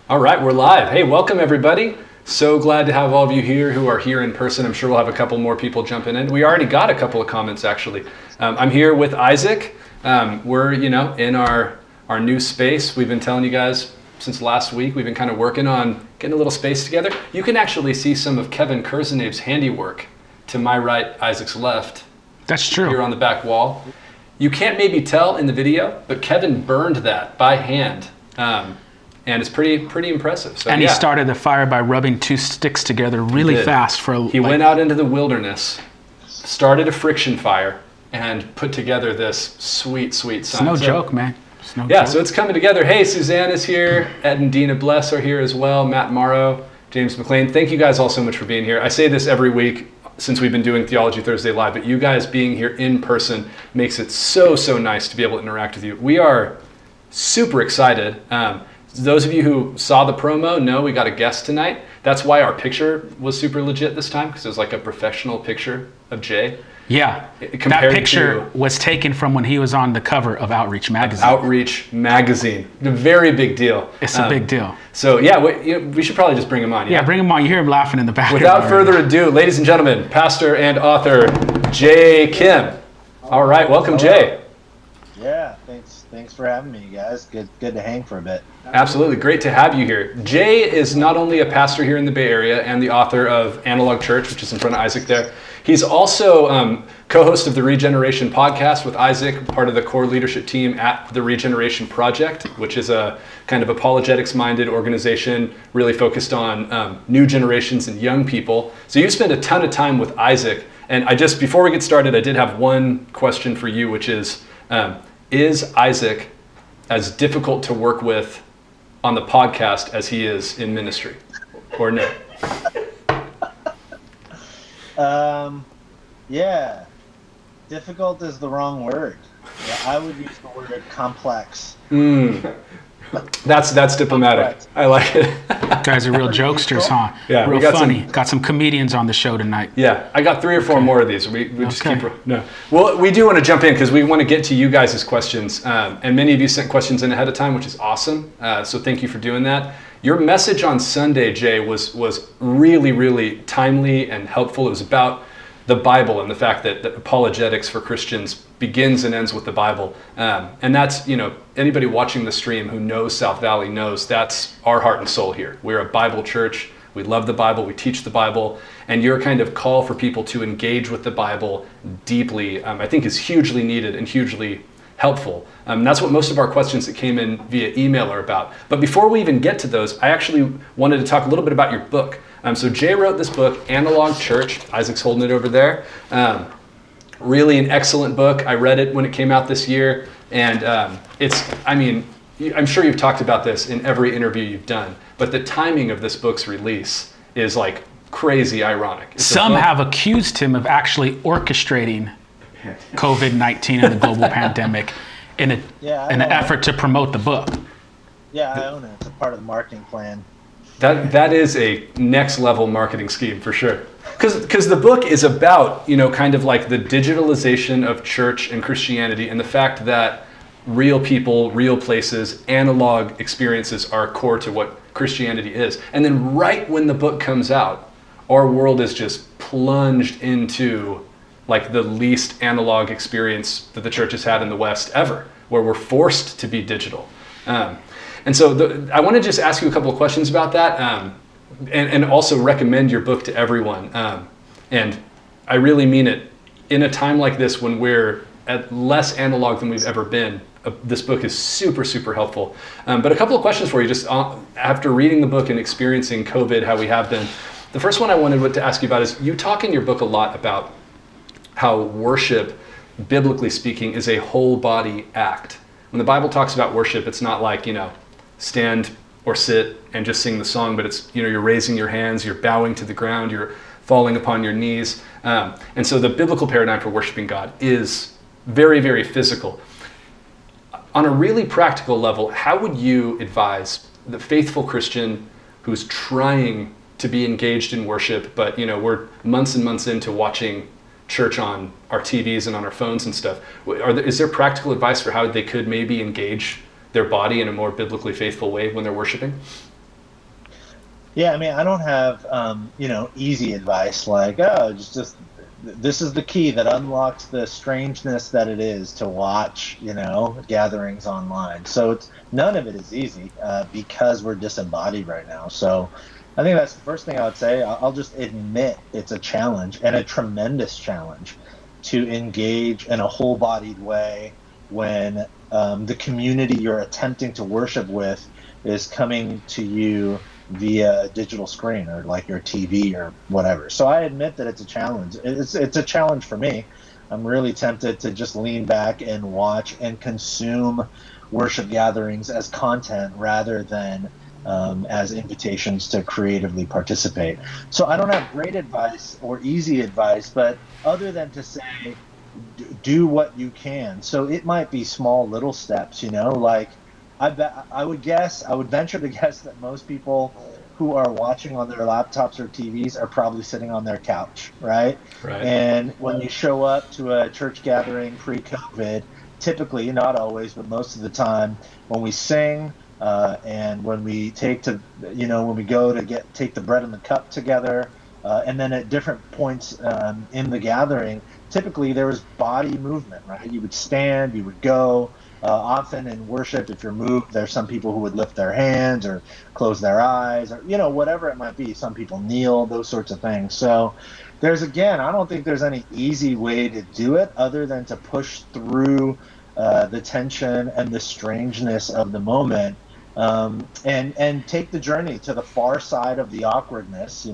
All right, we're live. Hey, welcome everybody. So glad to have all of you here who are here in person. I'm sure we'll have a couple more people jumping in. We already got a couple of comments actually. I'm here with Isaac. We're in our new space. We've been telling you guys since last week. We've been kind of working on getting a little space together. You can actually see some of Kevin Kurzenev's handiwork to my right, Isaac's left. That's true. Here on the back wall. You can't maybe tell in the video, but Kevin burned that by hand. And it's pretty impressive. So, and he started the fire by rubbing two sticks together really fast. He went out into the wilderness, started a friction fire, and put together this sweet sign. It's no joke, man. It's no joke. So it's coming together. Hey, Suzanne is here. Ed and Dina Bless are here as well. Matt Morrow, James McLean. Thank you guys all so much for being here. I say this every week since we've been doing Theology Thursday Live, but you guys being here in person makes it so nice to be able to interact with you. We are super excited. Those of you who saw the promo know we got a guest tonight. That's why our picture was super legit this time, because it was like a professional picture of Jay. Yeah, that picture was taken from when he was on the cover of Outreach Magazine. Outreach Magazine, a very big deal. It's a big deal. So yeah, we should probably just bring him on. Yeah, bring him on. You hear him laughing in the background. Without further ado, ladies and gentlemen, pastor and author Jay Kim. All right, welcome Jay. Yeah, thanks for having me, guys. Good to hang for a bit. Absolutely, great to have you here. Jay is not only a pastor here in the Bay Area and the author of Analog Church, which is in front of Isaac there. He's also co-host of the Regeneration podcast with Isaac, part of the core leadership team at the Regeneration Project, which is a kind of apologetics-minded organization really focused on new generations and young people. So you spend a ton of time with Isaac. And before we get started, I did have one question for you, which is Isaac as difficult to work with on the podcast as he is in ministry, or no? Yeah, difficult is the wrong word. Yeah, I would use the word complex. That's diplomatic. I like it. Guys are real jokesters, huh? Yeah, real funny. Got some comedians on the show tonight. Yeah, I got 3 or 4 more of these. We just keep. No. Well, we do want to jump in because we want to get to you guys' questions, and many of you sent questions in ahead of time, which is awesome. So thank you for doing that. Your message on Sunday, Jay, was really timely and helpful. It was about the Bible and the fact that apologetics for Christians begins and ends with the Bible. And that's, anybody watching the stream who knows South Valley knows that's our heart and soul here. We're a Bible church. We love the Bible. We teach the Bible. And your kind of call for people to engage with the Bible deeply, I think is hugely needed and hugely helpful. That's what most of our questions that came in via email are about. But before we even get to those, I actually wanted to talk a little bit about your book. So Jay wrote this book, Analog Church. Isaac's holding it over there. Really an excellent book. I read it when it came out this year. And I'm sure you've talked about this in every interview you've done, but the timing of this book's release is like crazy ironic. Some have accused him of actually orchestrating COVID-19 and the global pandemic in an effort to promote the book. Yeah, I own it. It's a part of the marketing plan. That is a next level marketing scheme for sure. Because the book is about, kind of like the digitalization of church and Christianity and the fact that real people, real places, analog experiences are core to what Christianity is. And then right when the book comes out, our world is just plunged into like the least analog experience that the church has had in the West ever, where we're forced to be digital. And so I want to just ask you a couple of questions about that, and also recommend your book to everyone. And I really mean it. In a time like this, when we're at less analog than we've ever been, this book is super helpful. But a couple of questions for you, just after reading the book and experiencing COVID, how we have been. The first one I wanted to ask you about is, you talk in your book a lot about how worship, biblically speaking, is a whole body act. When the Bible talks about worship, it's not like, stand or sit and just sing the song, but it's, you're raising your hands, you're bowing to the ground, you're falling upon your knees. And so the biblical paradigm for worshiping God is very physical. On a really practical level, how would you advise the faithful Christian who's trying to be engaged in worship, but we're months and months into watching church on our TVs and on our phones and stuff? Is there practical advice for how they could maybe engage their body in a more biblically faithful way when they're worshiping? Yeah, I mean, I don't have, easy advice like, oh, just this is the key that unlocks the strangeness that it is to watch, gatherings online. So it's none of it is easy because we're disembodied right now. So I think that's the first thing I would say. I'll just admit it's a challenge and a tremendous challenge to engage in a whole-bodied way when the community you're attempting to worship with is coming to you via digital screen or like your TV or whatever. So I admit that it's a challenge. It's a challenge for me. I'm really tempted to just lean back and watch and consume worship gatherings as content rather than as invitations to creatively participate. So I don't have great advice or easy advice, but other than to say, do what you can. So it might be small little steps, like I would venture to guess that most people who are watching on their laptops or TVs are probably sitting on their couch, right? Right. And when you show up to a church gathering pre-COVID, typically, not always, but most of the time, when we sing and when we when we go to take the bread and the cup together, and then at different points in the gathering, typically there was body movement, right? You would stand, you would go. Often in worship, if you're moved, there's some people who would lift their hands or close their eyes or, whatever it might be. Some people kneel, those sorts of things. So I don't think there's any easy way to do it other than to push through the tension and the strangeness of the moment and take the journey to the far side of the awkwardness,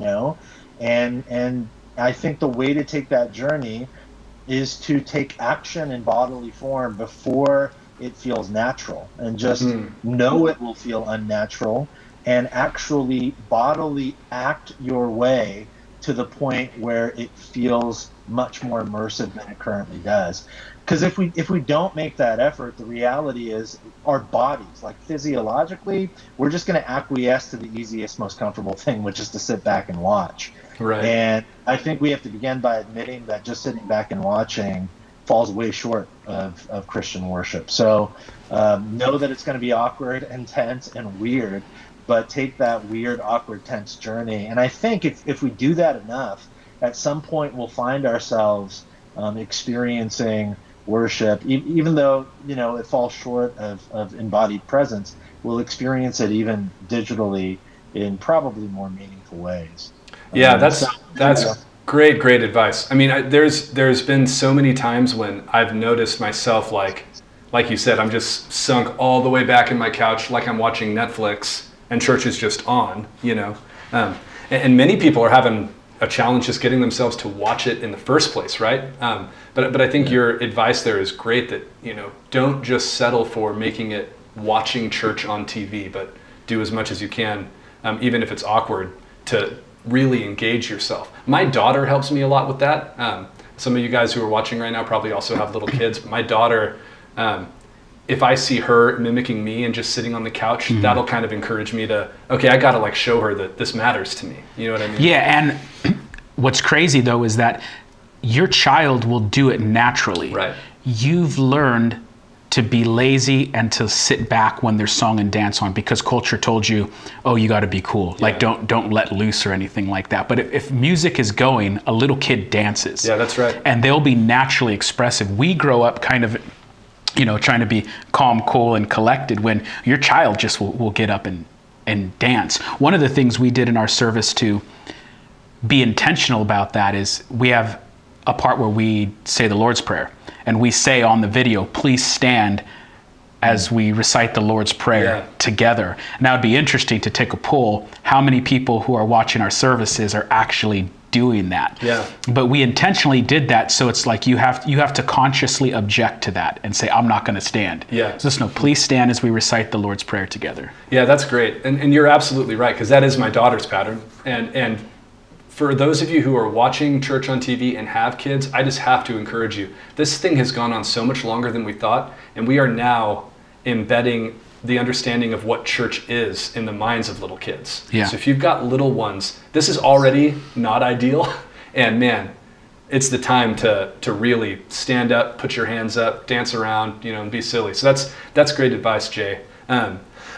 and I think the way to take that journey is to take action in bodily form before it feels natural, and just know it will feel unnatural and actually bodily act your way to the point where it feels much more immersive than it currently does. Because if we don't make that effort, the reality is our bodies, like physiologically, we're just going to acquiesce to the easiest, most comfortable thing, which is to sit back and watch. Right. And I think we have to begin by admitting that just sitting back and watching falls way short of Christian worship. So know that it's going to be awkward and tense and weird, but take that weird, awkward, tense journey. And I think if we do that enough, at some point we'll find ourselves experiencing worship, even though it falls short of embodied presence, we'll experience it even digitally in probably more meaningful ways. Yeah, that's great advice. I mean, there's been so many times when I've noticed myself, like you said, I'm just sunk all the way back in my couch, like I'm watching Netflix, and church is just on, and many people are having a challenge just getting themselves to watch it in the first place, right? But I think your advice there is great, that don't just settle for making it watching church on TV, but do as much as you can, even if it's awkward, to really engage yourself. My daughter helps me a lot with that. Some of you guys who are watching right now probably also have little kids, but my daughter, if I see her mimicking me and just sitting on the couch, that'll kind of encourage me to, okay, I gotta show her that this matters to me. You know what I mean? Yeah, and what's crazy though is that your child will do it naturally. Right. You've learned to be lazy and to sit back when there's song and dance on because culture told you, oh, you got to be cool. Yeah. Like don't let loose or anything like that. But if music is going, a little kid dances. Yeah, that's right. And they'll be naturally expressive. We grow up kind of, trying to be calm, cool, and collected when your child just will get up and dance. One of the things we did in our service to be intentional about that is we have a part where we say the Lord's Prayer. And we say on the video, please stand as we recite the Lord's Prayer together. Now it'd be interesting to take a poll, how many people who are watching our services are actually doing that? Yeah. But we intentionally did that, so it's like you have to consciously object to that and say, I'm not going to stand. Yeah. So no, please stand as we recite the Lord's Prayer together. Yeah, that's great. And you're absolutely right, because that is my daughter's pattern. And for those of you who are watching church on TV and have kids, I just have to encourage you. This thing has gone on so much longer than we thought, and we are now embedding the understanding of what church is in the minds of little kids. Yeah. So if you've got little ones, this is already not ideal, and man, it's the time to really stand up, put your hands up, dance around, and be silly. So that's great advice, Jay.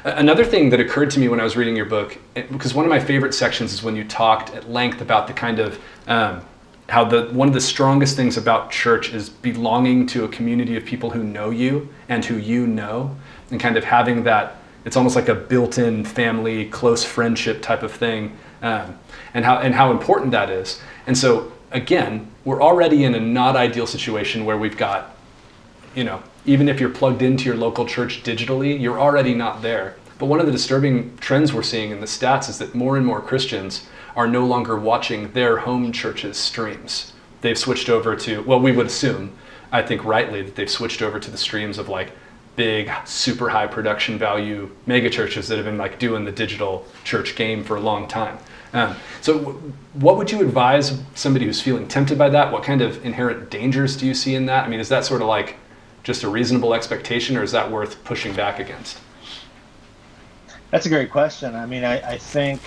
Another thing that occurred to me when I was reading your book, because one of my favorite sections is when you talked at length about the kind of how one of the strongest things about church is belonging to a community of people who know you and who you know, and kind of having that, it's almost like a built-in family, close friendship type of thing, and how important that is. And so again, we're already in a not ideal situation where we've got, even if you're plugged into your local church digitally, you're already not there. But one of the disturbing trends we're seeing in the stats is that more and more Christians are no longer watching their home church's streams. They've switched over to, well, we would assume, I think rightly, that they've switched over to the streams of like big, super high production value mega churches that have been like doing the digital church game for a long time. So what would you advise somebody who's feeling tempted by that? What kind of inherent dangers do you see in that? I mean, is that sort of like just a reasonable expectation, or is that worth pushing back against? That's a great question. I mean, I think,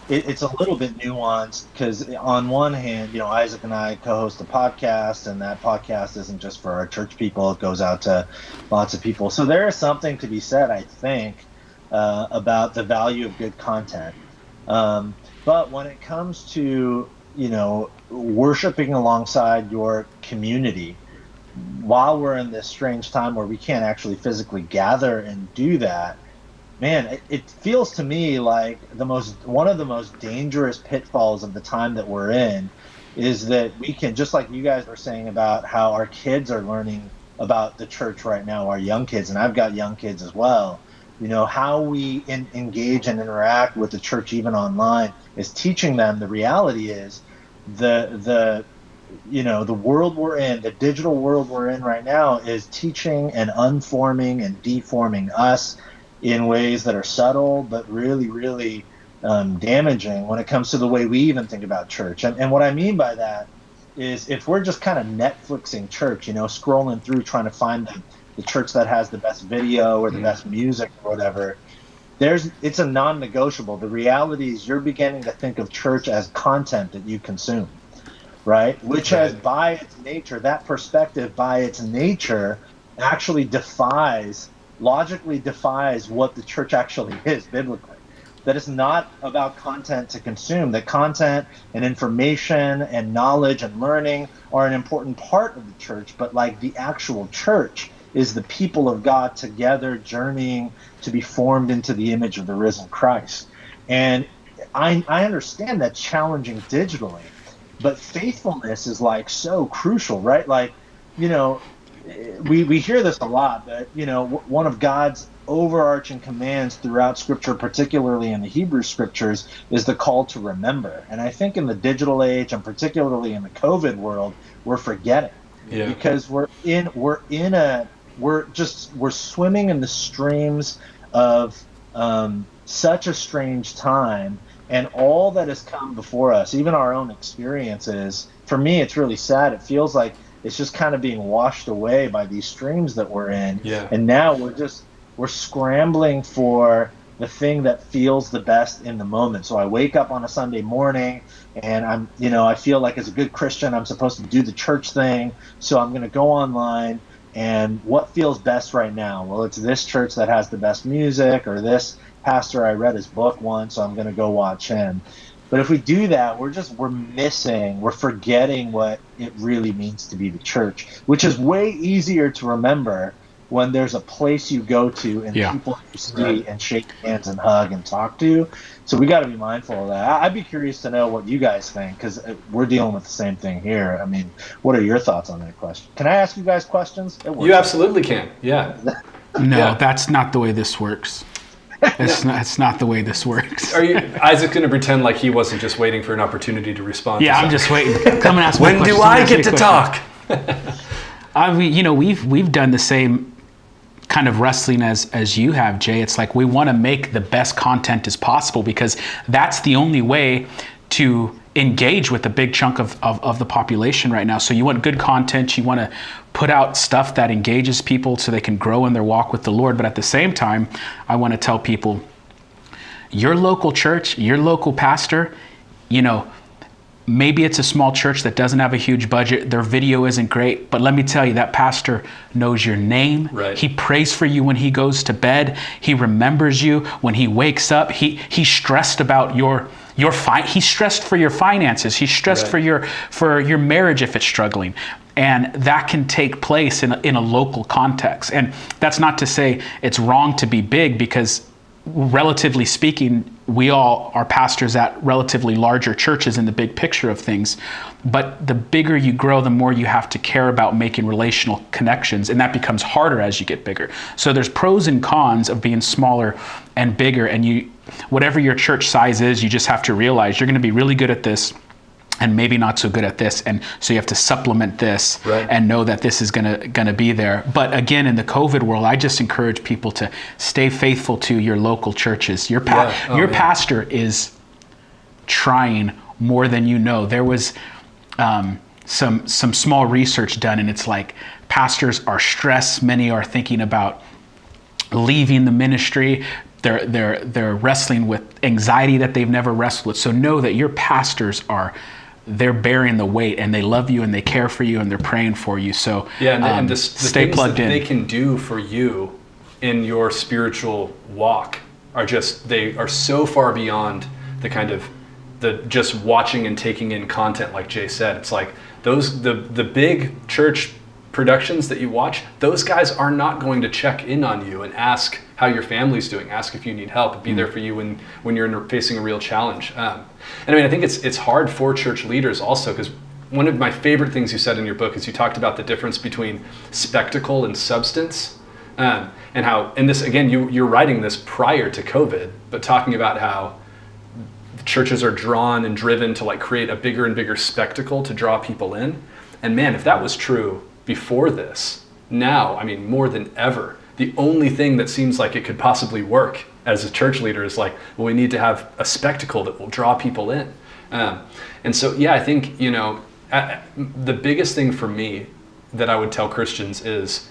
it's a little bit nuanced, because on one hand, Isaac and I co-host a podcast, and that podcast isn't just for our church people. It goes out to lots of people. So there is something to be said, I think, about the value of good content. But when it comes to, worshiping alongside your community, while we're in this strange time where we can't actually physically gather and do that, man, it feels to me like one of the most dangerous pitfalls of the time that we're in is that we can, just like you guys were saying about how our kids are learning about the church right now, our young kids, and I've got young kids as well, how we engage and interact with the church even online is teaching them. The reality is the world we're in, the digital world we're in right now, is teaching and unforming and deforming us in ways that are subtle but really, really damaging when it comes to the way we even think about church. And what I mean by that is, if we're just kind of Netflixing church, scrolling through trying to find the church that has the best video or the best music or whatever, it's a non-negotiable. The reality is you're beginning to think of church as content that you consume, right? Which has, by its nature, that perspective by its nature actually logically defies what the church actually is biblically. That it's not about content to consume. That content and information and knowledge and learning are an important part of the church, but like the actual church is the people of God together journeying to be formed into the image of the risen Christ. And I understand that's challenging digitally, but faithfulness is like so crucial, right? Like, we hear this a lot, but one of God's overarching commands throughout Scripture, particularly in the Hebrew Scriptures, is the call to remember. And I think in the digital age, and particularly in the COVID world, we're forgetting, because we're swimming in the streams of such a strange time, and all that has come before us, even our own experiences. For me, it's really sad. It feels like it's just kind of being washed away by these streams that we're in. Yeah. And now we're scrambling for the thing that feels the best in the moment. So I wake up on a Sunday morning and I feel like as a good Christian, I'm supposed to do the church thing. So I'm going to go online, and what feels best right now? Well, it's this church that has the best music, or this pastor, I read his book once, so I'm going to go watch him. But if we do that, we're forgetting what it really means to be the church, which is way easier to remember when there's a place you go to and people you see and shake hands and hug and talk to. So we got to be mindful of that. I'd be curious to know what you guys think, because we're dealing with the same thing here. I mean, what are your thoughts on that question? Can I ask you guys questions? You absolutely can. Yeah. No, that's not the way this works. It's not the way this works. Are you, Isaac, going to pretend like he wasn't just waiting for an opportunity to respond? Yeah, I'm just waiting. Come and ask me. When do I get to talk? I mean, we've done the same kind of wrestling as you have, Jay. It's like we want to make the best content as possible, because that's the only way to engage with a big chunk of the population right now. So you want good content, you want to put out stuff that engages people so they can grow in their walk with the Lord. But at the same time, I want to tell people, your local church, your local pastor, maybe it's a small church that doesn't have a huge budget. Their video isn't great, but let me tell you, that pastor knows your name. Right. He prays for you when he goes to bed. He remembers you when he wakes up. He's stressed about he's stressed for your finances. He's stressed Right. for your marriage if it's struggling. And that can take place in a local context. And that's not to say it's wrong to be big, because relatively speaking, we all are pastors at relatively larger churches in the big picture of things. But the bigger you grow, the more you have to care about making relational connections, and that becomes harder as you get bigger. So there's pros and cons of being smaller and bigger, and whatever your church size is, you just have to realize you're going to be really good at this and maybe not so good at this, and so you have to supplement this. Right. And know that this is gonna be there. But again, in the COVID world, I just encourage people to stay faithful to your local churches. Your pastor is trying more than you know. There was some small research done, and it's like pastors are stressed. Many are thinking about leaving the ministry. They're wrestling with anxiety that they've never wrestled with. So know that your pastors they're bearing the weight, and they love you, and they care for you, and they're praying for you. So and the stay things plugged that in. they can do for you in your spiritual walk they are so far beyond the kind of the just watching and taking in content, like Jay said. It's like the big church productions that you watch, those guys are not going to check in on you and ask how your family's doing, ask if you need help, and be there for you when you're facing a real challenge. And I mean, I think it's hard for church leaders also, because one of my favorite things you said in your book is you talked about the difference between spectacle and substance, and how, and this again, you're writing this prior to COVID, but talking about how churches are drawn and driven to like create a bigger and bigger spectacle to draw people in. And man, if that was true before this, now, I mean, more than ever, the only thing that seems like it could possibly work as a church leader is like, well, we need to have a spectacle that will draw people in. And so, yeah, I think, the biggest thing for me that I would tell Christians is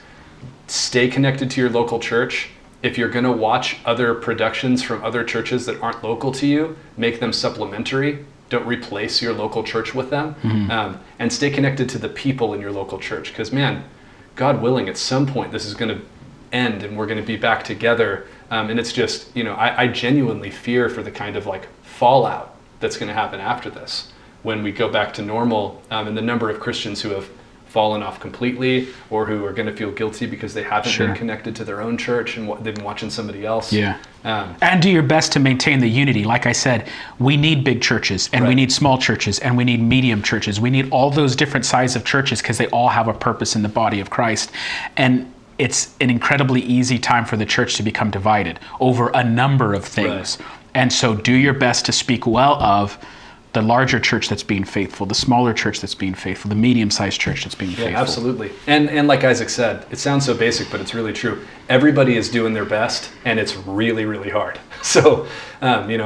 stay connected to your local church. If you're going to watch other productions from other churches that aren't local to you, make them supplementary. Don't replace your local church with them. Mm-hmm. And stay connected to the people in your local church. Because, man, God willing, at some point this is going to end and we're going to be back together. And it's just, I genuinely fear for the kind of like fallout that's going to happen after this when we go back to normal, and the number of Christians who have fallen off completely or who are going to feel guilty because they haven't been connected to their own church and they've been watching somebody else. Yeah. And do your best to maintain the unity. Like I said, we need big churches, and we need small churches, and we need medium churches. We need all those different sizes of churches because they all have a purpose in the body of Christ. And it's an incredibly easy time for the church to become divided over a number of things. Right. And so do your best to speak well of the larger church that's being faithful, the smaller church that's being faithful, the medium-sized church that's being faithful. Absolutely. And like Isaac said, it sounds so basic, but it's really true. Everybody is doing their best, and it's really, really hard. So,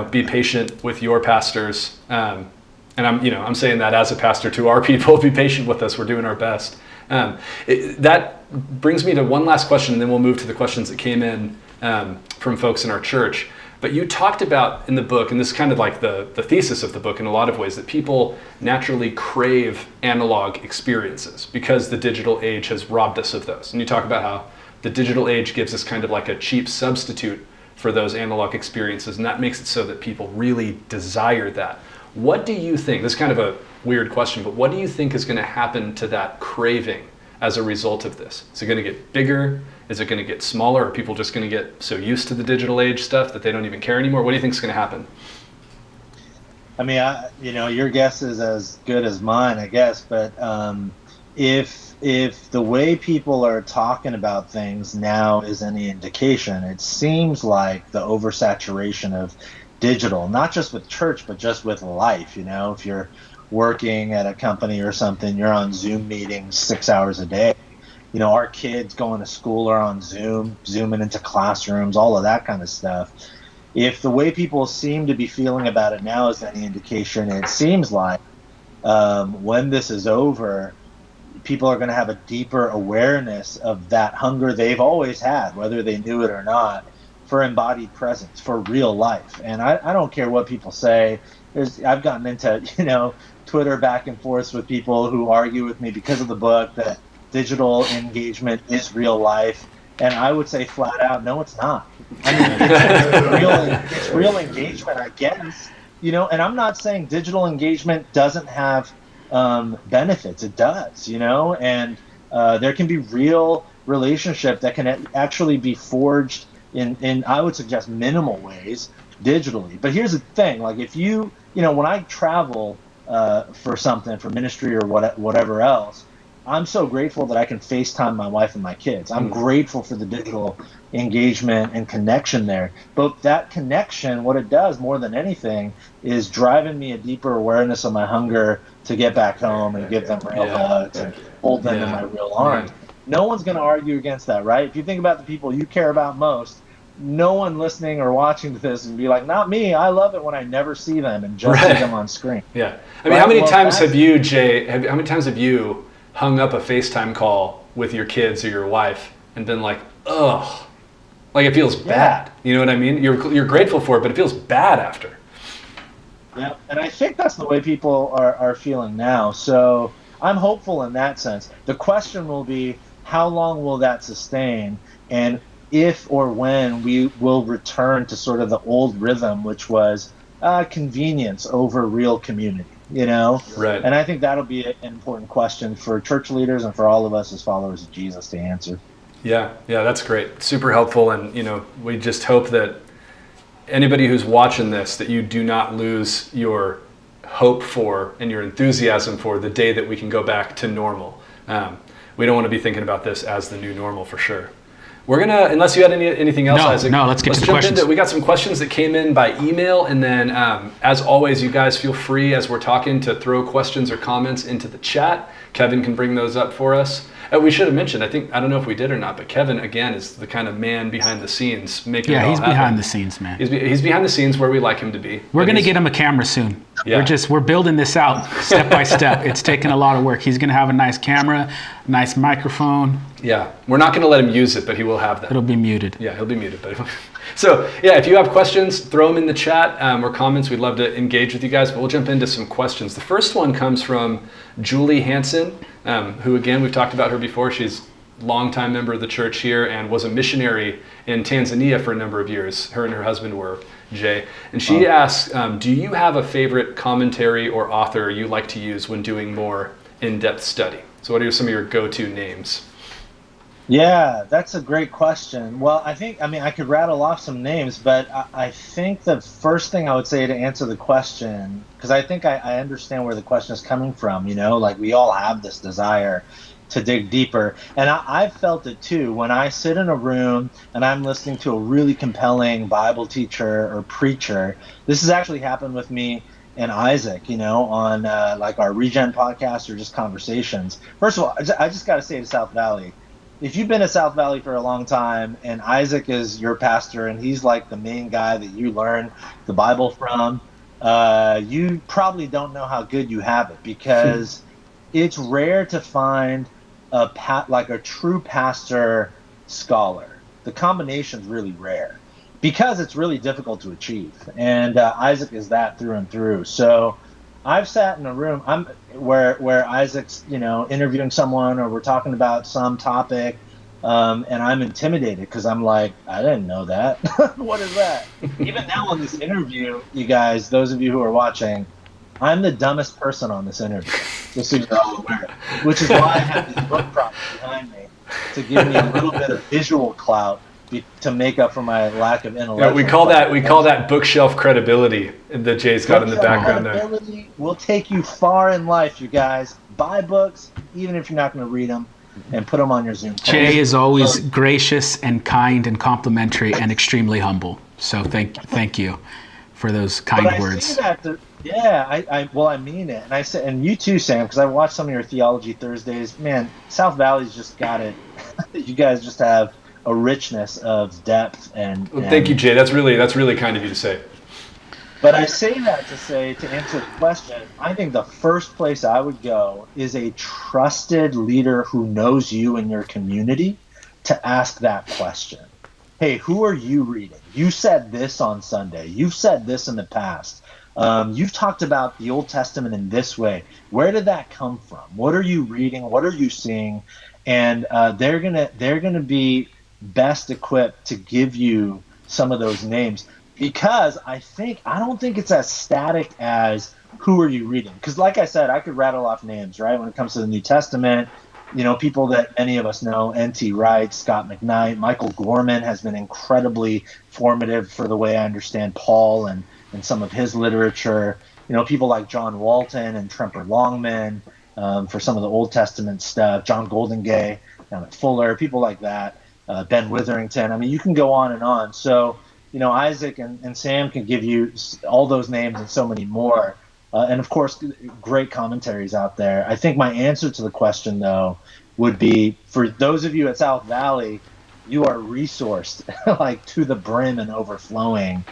be patient with your pastors. And I'm saying that as a pastor to our people. Be patient with us. We're doing our best. That brings me to one last question, and then we'll move to the questions that came in from folks in our church. But you talked about in the book, and this is kind of like the thesis of the book in a lot of ways, that people naturally crave analog experiences because the digital age has robbed us of those. And you talk about how the digital age gives us kind of like a cheap substitute for those analog experiences, and that makes it so that people really desire that. What do you think, this is kind of a weird question, but what do you think is going to happen to that craving as a result of this? Is it going to get bigger? Is it going to get smaller? Are people just going to get so used to the digital age stuff that they don't even care anymore? What do you think is going to happen? I mean, your guess is as good as mine, I guess. But if the way people are talking about things now is any indication, it seems like the oversaturation of digital, not just with church, but just with life. If you're working at a company or something, you're on Zoom meetings 6 hours a day. Our kids going to school are on Zoom, zooming into classrooms, all of that kind of stuff. If the way people seem to be feeling about it now is any indication, it seems like when this is over, people are going to have a deeper awareness of that hunger they've always had, whether they knew it or not, for embodied presence, for real life. And I don't care what people say. I've gotten into, Twitter back and forth with people who argue with me because of the book that digital engagement is real life. And I would say flat out, no, it's not. I mean, it's real engagement, I guess. And I'm not saying digital engagement doesn't have benefits. It does, and there can be real relationship that can actually be forged in I would suggest minimal ways digitally. But here's the thing, like if when I travel for something, for ministry or whatever else, I'm so grateful that I can FaceTime my wife and my kids. I'm grateful for the digital engagement and connection there. But that connection, what it does more than anything is driving me a deeper awareness of my hunger to get back home and give them real hugs and hold them in my real arms. No one's going to argue against that, right? If you think about the people you care about most, no one listening or watching to this and be like, not me. I love it when I never see them and just see them on screen. Yeah. I mean, how many times have you, Jay, how many times have you hung up a FaceTime call with your kids or your wife and been like, ugh, like it feels bad. You know what I mean? You're grateful for it, but it feels bad after. Yeah, and I think that's the way people are feeling now. So I'm hopeful in that sense. The question will be, how long will that sustain? And if or when we will return to sort of the old rhythm, which was convenience over real community. Right. And I think that'll be an important question for church leaders and for all of us as followers of Jesus to answer. Yeah, that's great. Super helpful. And, we just hope that anybody who's watching this, that you do not lose your hope for and your enthusiasm for the day that we can go back to normal. We don't want to be thinking about this as the new normal for sure. We're going to, unless you had anything else, Isaac. No, let's get to the questions. We got some questions that came in by email. And then, as always, you guys feel free, as we're talking, to throw questions or comments into the chat. Kevin can bring those up for us. We should have mentioned, I don't know if we did or not, but Kevin, again, is the kind of man behind the scenes making it all happen. Yeah, he's behind the scenes, man. He's behind the scenes where we like him to be. We're going to get him a camera soon. Yeah. We're building this out step by step. It's taken a lot of work. He's going to have a nice camera, nice microphone. Yeah, we're not going to let him use it, but he will have that. It'll be muted. Yeah, he'll be muted. But so, if you have questions, throw them in the chat or comments. We'd love to engage with you guys, but we'll jump into some questions. The first one comes from Julie Hansen, who, again, we've talked about her before. She's a longtime member of the church here and was a missionary in Tanzania for a number of years. Her and her husband were, Jay. And she asks, do you have a favorite commentary or author you like to use when doing more in-depth study? So what are some of your go-to names? Yeah, that's a great question. Well, I could rattle off some names, but I think the first thing I would say to answer the question, because I think I understand where the question is coming from, like we all have this desire to dig deeper. And I've felt it too. When I sit in a room and I'm listening to a really compelling Bible teacher or preacher, this has actually happened with me and Isaac, on like our Regen podcast or just conversations. First of all, I just got to say to South Valley, if you've been to South Valley for a long time and Isaac is your pastor and he's like the main guy that you learn the Bible from, you probably don't know how good you have it, because it's rare to find a true pastor scholar. The combination's really rare because it's really difficult to achieve. And Isaac is that through and through. So I've sat in a room where Isaac's, interviewing someone or we're talking about some topic, and I'm intimidated because I'm like, I didn't know that. What is that? Even now on this interview, you guys, those of you who are watching, I'm the dumbest person on this interview, just so you're all aware. Which is why I have this book prop behind me to give me a little bit of visual clout to make up for my lack of intellectual. We call that bookshelf credibility that Jay's got in the background there. Credibility will take you far in life, you guys. Buy books, even if you're not going to read them, and put them on your Zoom. Jay is always gracious and kind and complimentary and extremely humble. So thank you for those kind words. I mean it. And I said, and you too, Sam, because I watched some of your Theology Thursdays. Man, South Valley's just got it. You guys just have a richness of depth and. Thank you, Jay. That's really kind of you to say. But I say that to answer the question, I think the first place I would go is a trusted leader who knows you and your community to ask that question. hey, who are you reading? You said this on Sunday. You've said this in the past. You've talked about the Old Testament in this way. Where did that come from? What are you reading? What are you seeing? And they're gonna be best equipped to give you some of those names, because I don't think it's as static as who are you reading. Because like I said, I could rattle off names, right? When it comes to the New Testament, people that many of us know: N.T. Wright, Scott McKnight, Michael Gorman has been incredibly formative for the way I understand Paul and some of his literature. People like John Walton and Tremper Longman, for some of the Old Testament stuff. John Goldingay down at Fuller, people like that. Ben Witherington. I mean, you can go on and on. So, Isaac and Sam can give you all those names and so many more. And of course, great commentaries out there. I think my answer to the question, though, would be, for those of you at South Valley, you are resourced like to the brim and overflowing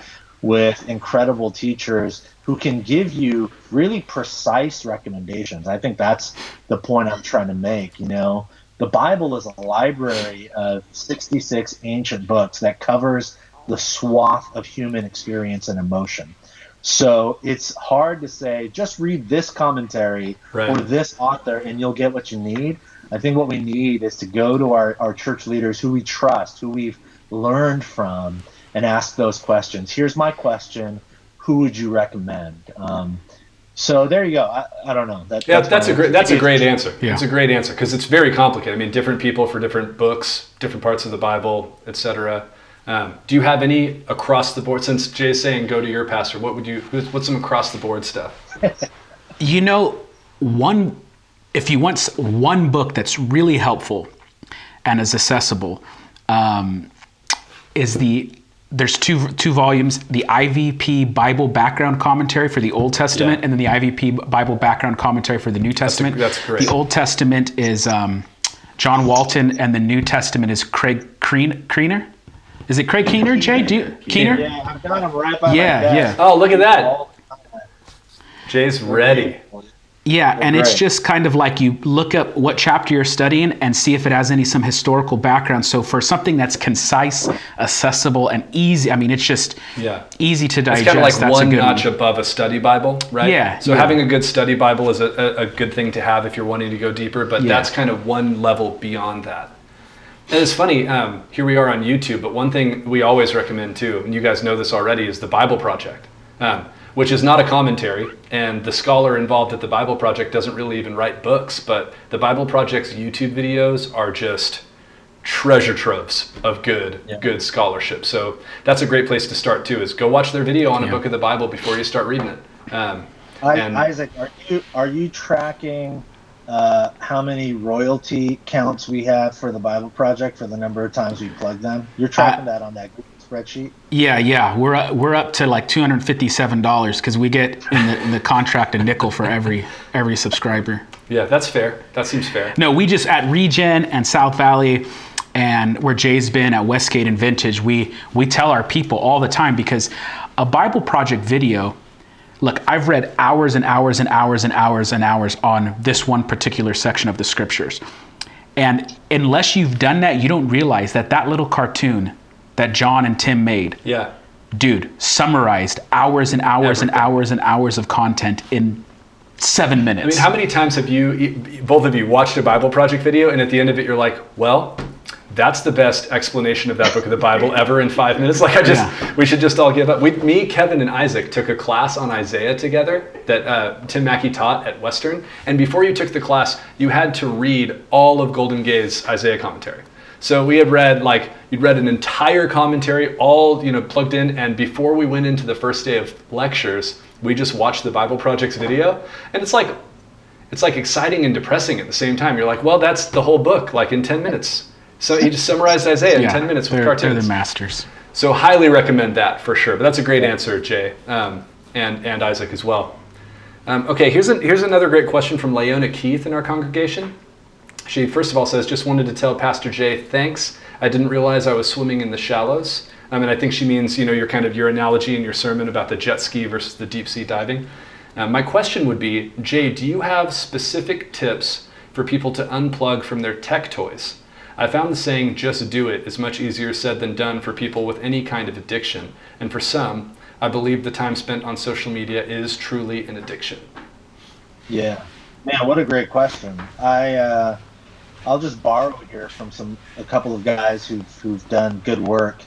with incredible teachers who can give you really precise recommendations. I think that's the point I'm trying to make. The Bible is a library of 66 ancient books that covers the swath of human experience and emotion. So it's hard to say, just read this commentary or this author and you'll get what you need. I think what we need is to go to our church leaders who we trust, who we've learned from, and ask those questions. Here's my question: who would you recommend? So there you go. I don't know. That's a great answer. Yeah. It's a great answer, because it's very complicated. I mean, different people for different books, different parts of the Bible, etc. Do you have any across the board? Since Jay's saying go to your pastor, what's some across the board stuff? If you want one book that's really helpful and is accessible, there's two volumes: the IVP Bible Background Commentary for the Old Testament, and then the IVP Bible Background Commentary for the New Testament. That's great. The Old Testament is John Walton, and the New Testament is Craig Keener. Is it Craig Keener, Jay? Keener? Yeah, I've got him right by my desk. Yeah. Oh, look at that. Jay's ready. Yeah, and it's Right. just kind of like you look up what chapter you're studying and see if it has some historical background. So for something that's concise, accessible, and easy, I mean, it's just easy to digest. It's kind of like That's one a good notch above a study Bible, right? Yeah. So having a good study Bible is a good thing to have if you're wanting to go deeper, but that's kind of one level beyond that. And it's funny, here we are on YouTube, but one thing we always recommend too, and you guys know this already, is the Bible Project, which is not a commentary, and the scholar involved at the Bible Project doesn't really even write books, but the Bible Project's YouTube videos are just treasure troves of good scholarship. So that's a great place to start too, is go watch their video on a book of the Bible before you start reading it. Isaac, are you tracking how many royalty counts we have for the Bible Project for the number of times we plug them? You're tracking that on that Google spreadsheet? Yeah. We're up to like $257 because we get in the contract a nickel for every subscriber. Yeah, that's fair. That seems fair. No, we just at Regen and South Valley, and where Jay's been at Westgate and Vintage, we tell our people all the time, because a Bible Project video. Look, I've read hours and hours and hours and hours and hours on this one particular section of the scriptures. And unless you've done that, you don't realize that little cartoon that John and Tim made, dude, summarized hours and hours and hours and hours of content in 7 minutes. I mean, how many times have both of you watched a Bible Project video, and at the end of it, you're like, well, that's the best explanation of that book of the Bible ever in 5 minutes. We should just all give up. Me, Kevin, and Isaac took a class on Isaiah together that Tim Mackey taught at Western. And before you took the class, you had to read all of Golden Gay's Isaiah commentary. So we had read, you'd read an entire commentary, all plugged in. And before we went into the first day of lectures, we just watched the Bible Project's video. And it's like exciting and depressing at the same time. You're like, well, that's the whole book, in 10 minutes. So he just summarized Isaiah in 10 minutes with cartoons. They're the masters. So highly recommend that for sure. But that's a great answer, Jay, and Isaac as well. Okay, here's another great question from Leona Keith in our congregation. She first of all says, just wanted to tell Pastor Jay, thanks. I didn't realize I was swimming in the shallows. And I think she means, your analogy in your sermon about the jet ski versus the deep sea diving. My question would be, Jay, do you have specific tips for people to unplug from their tech toys? I found the saying, just do it, is much easier said than done for people with any kind of addiction. And for some, I believe the time spent on social media is truly an addiction. Yeah. Man, what a great question. I'll just borrow here from a couple of guys who've done good work.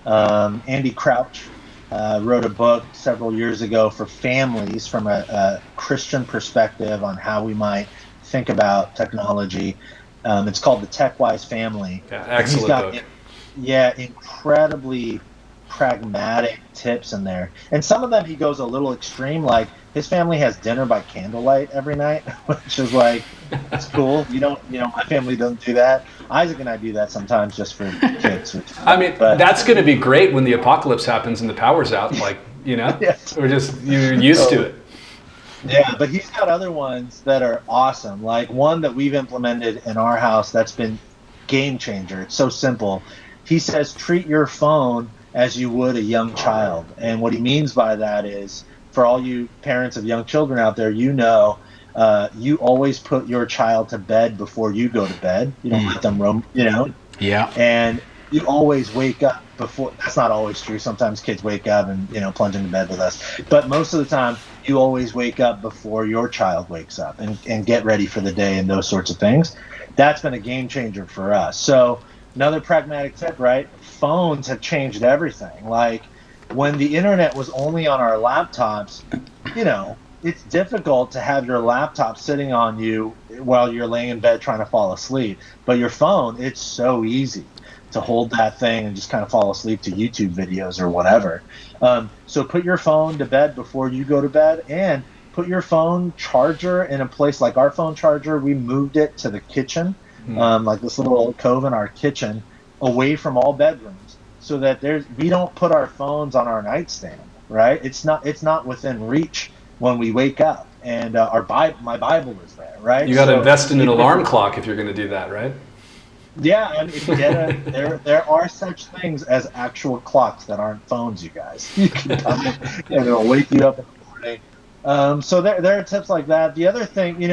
Andy Crouch wrote a book several years ago for families from a Christian perspective on how we might think about technology. It's called The Tech-Wise Family. Yeah, excellent book. Incredibly pragmatic tips in there. And some of them he goes a little extreme, like his family has dinner by candlelight every night, which is like, it's cool. My family doesn't do that. Isaac and I do that sometimes just for kids. But that's going to be great when the apocalypse happens and the power's out. You're used to it. Yeah, but he's got other ones that are awesome. Like one that we've implemented in our house that's been game changer. It's so simple. He says, treat your phone as you would a young child. And what he means by that is, for all you parents of young children out there, you always put your child to bed before you go to bed. You don't let them roam, Yeah. And you always wake up before. That's not always true. Sometimes kids wake up and, plunge into bed with us. But most of the time, you always wake up before your child wakes up and get ready for the day and those sorts of things. That's been a game changer for us. So another pragmatic tip, right? Phones have changed everything. Like when the internet was only on our laptops, it's difficult to have your laptop sitting on you while you're laying in bed trying to fall asleep. But your phone, it's so easy to hold that thing and just kind of fall asleep to YouTube videos or whatever. So put your phone to bed before you go to bed, and put your phone charger in a place like our phone charger. We moved it to the kitchen, like this little cove in our kitchen, away from all bedrooms, so that we don't put our phones on our nightstand, right? It's not within reach when we wake up, and my Bible is there, right? You got to invest in an alarm clock if you're going to do that, right? Yeah, and if you there are such things as actual clocks that aren't phones, you guys. You can come in and it'll wake you up in the morning. So there are tips like that. The other thing, this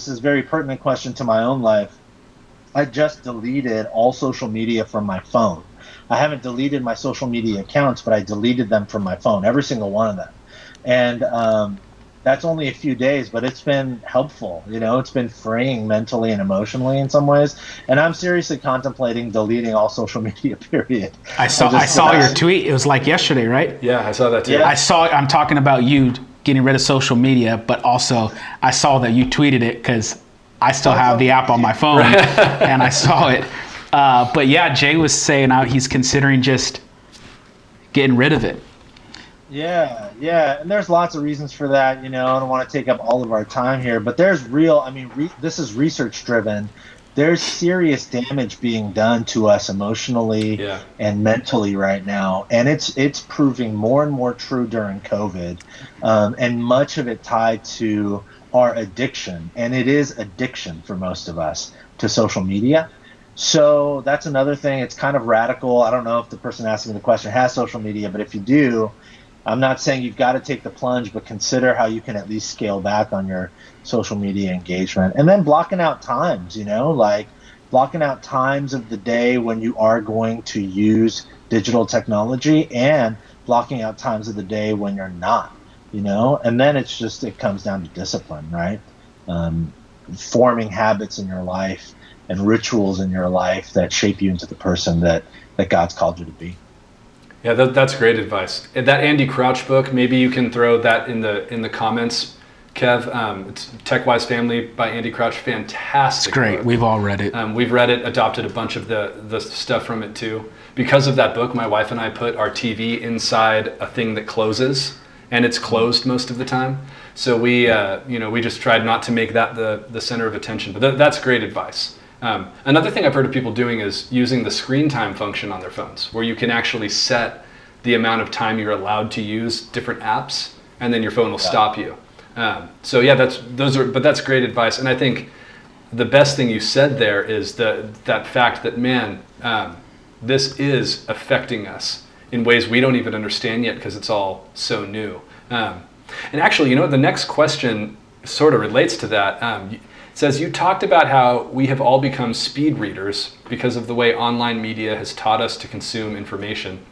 is a very pertinent question to my own life. I just deleted all social media from my phone. I haven't deleted my social media accounts, but I deleted them from my phone, every single one of them. And that's only a few days, but it's been helpful. It's been freeing mentally and emotionally in some ways. And I'm seriously contemplating deleting all social media, period. I saw your tweet. It was like yesterday, right? Yeah, I saw that too. Yeah. I'm talking about you getting rid of social media, but also I saw that you tweeted it because I still have the app on my phone and I saw it. But yeah, Jay was saying he's considering just getting rid of it. Yeah, and there's lots of reasons for that. I don't want to take up all of our time here, but there's this is research driven. There's serious damage being done to us emotionally and mentally right now, and it's proving more and more true during COVID, and much of it tied to our addiction, and it is addiction for most of us to social media. So that's another thing. It's kind of radical. I don't know if the person asking the question has social media, but if you do, I'm not saying you've got to take the plunge, but consider how you can at least scale back on your social media engagement. And then blocking out times, like blocking out times of the day when you are going to use digital technology, and blocking out times of the day when you're not, and then it comes down to discipline, right? Forming habits in your life and rituals in your life that shape you into the person that God's called you to be. Yeah, that's great advice. And that Andy Crouch book, maybe you can throw that in the comments, Kev. It's Tech-Wise Family by Andy Crouch. Fantastic. It's great. Book. We've all read it. We've read it, adopted a bunch of the stuff from it too. Because of that book, my wife and I put our TV inside a thing that closes, and it's closed most of the time. So we just tried not to make that the center of attention. But that's great advice. Another thing I've heard of people doing is using the screen time function on their phones, where you can actually set the amount of time you're allowed to use different apps, and then your phone will stop you. But that's great advice. And I think the best thing you said there is that fact that, this is affecting us in ways we don't even understand yet because it's all so new. And actually, the next question sort of relates to that. says, you talked about how we have all become speed readers because of the way online media has taught us to consume information.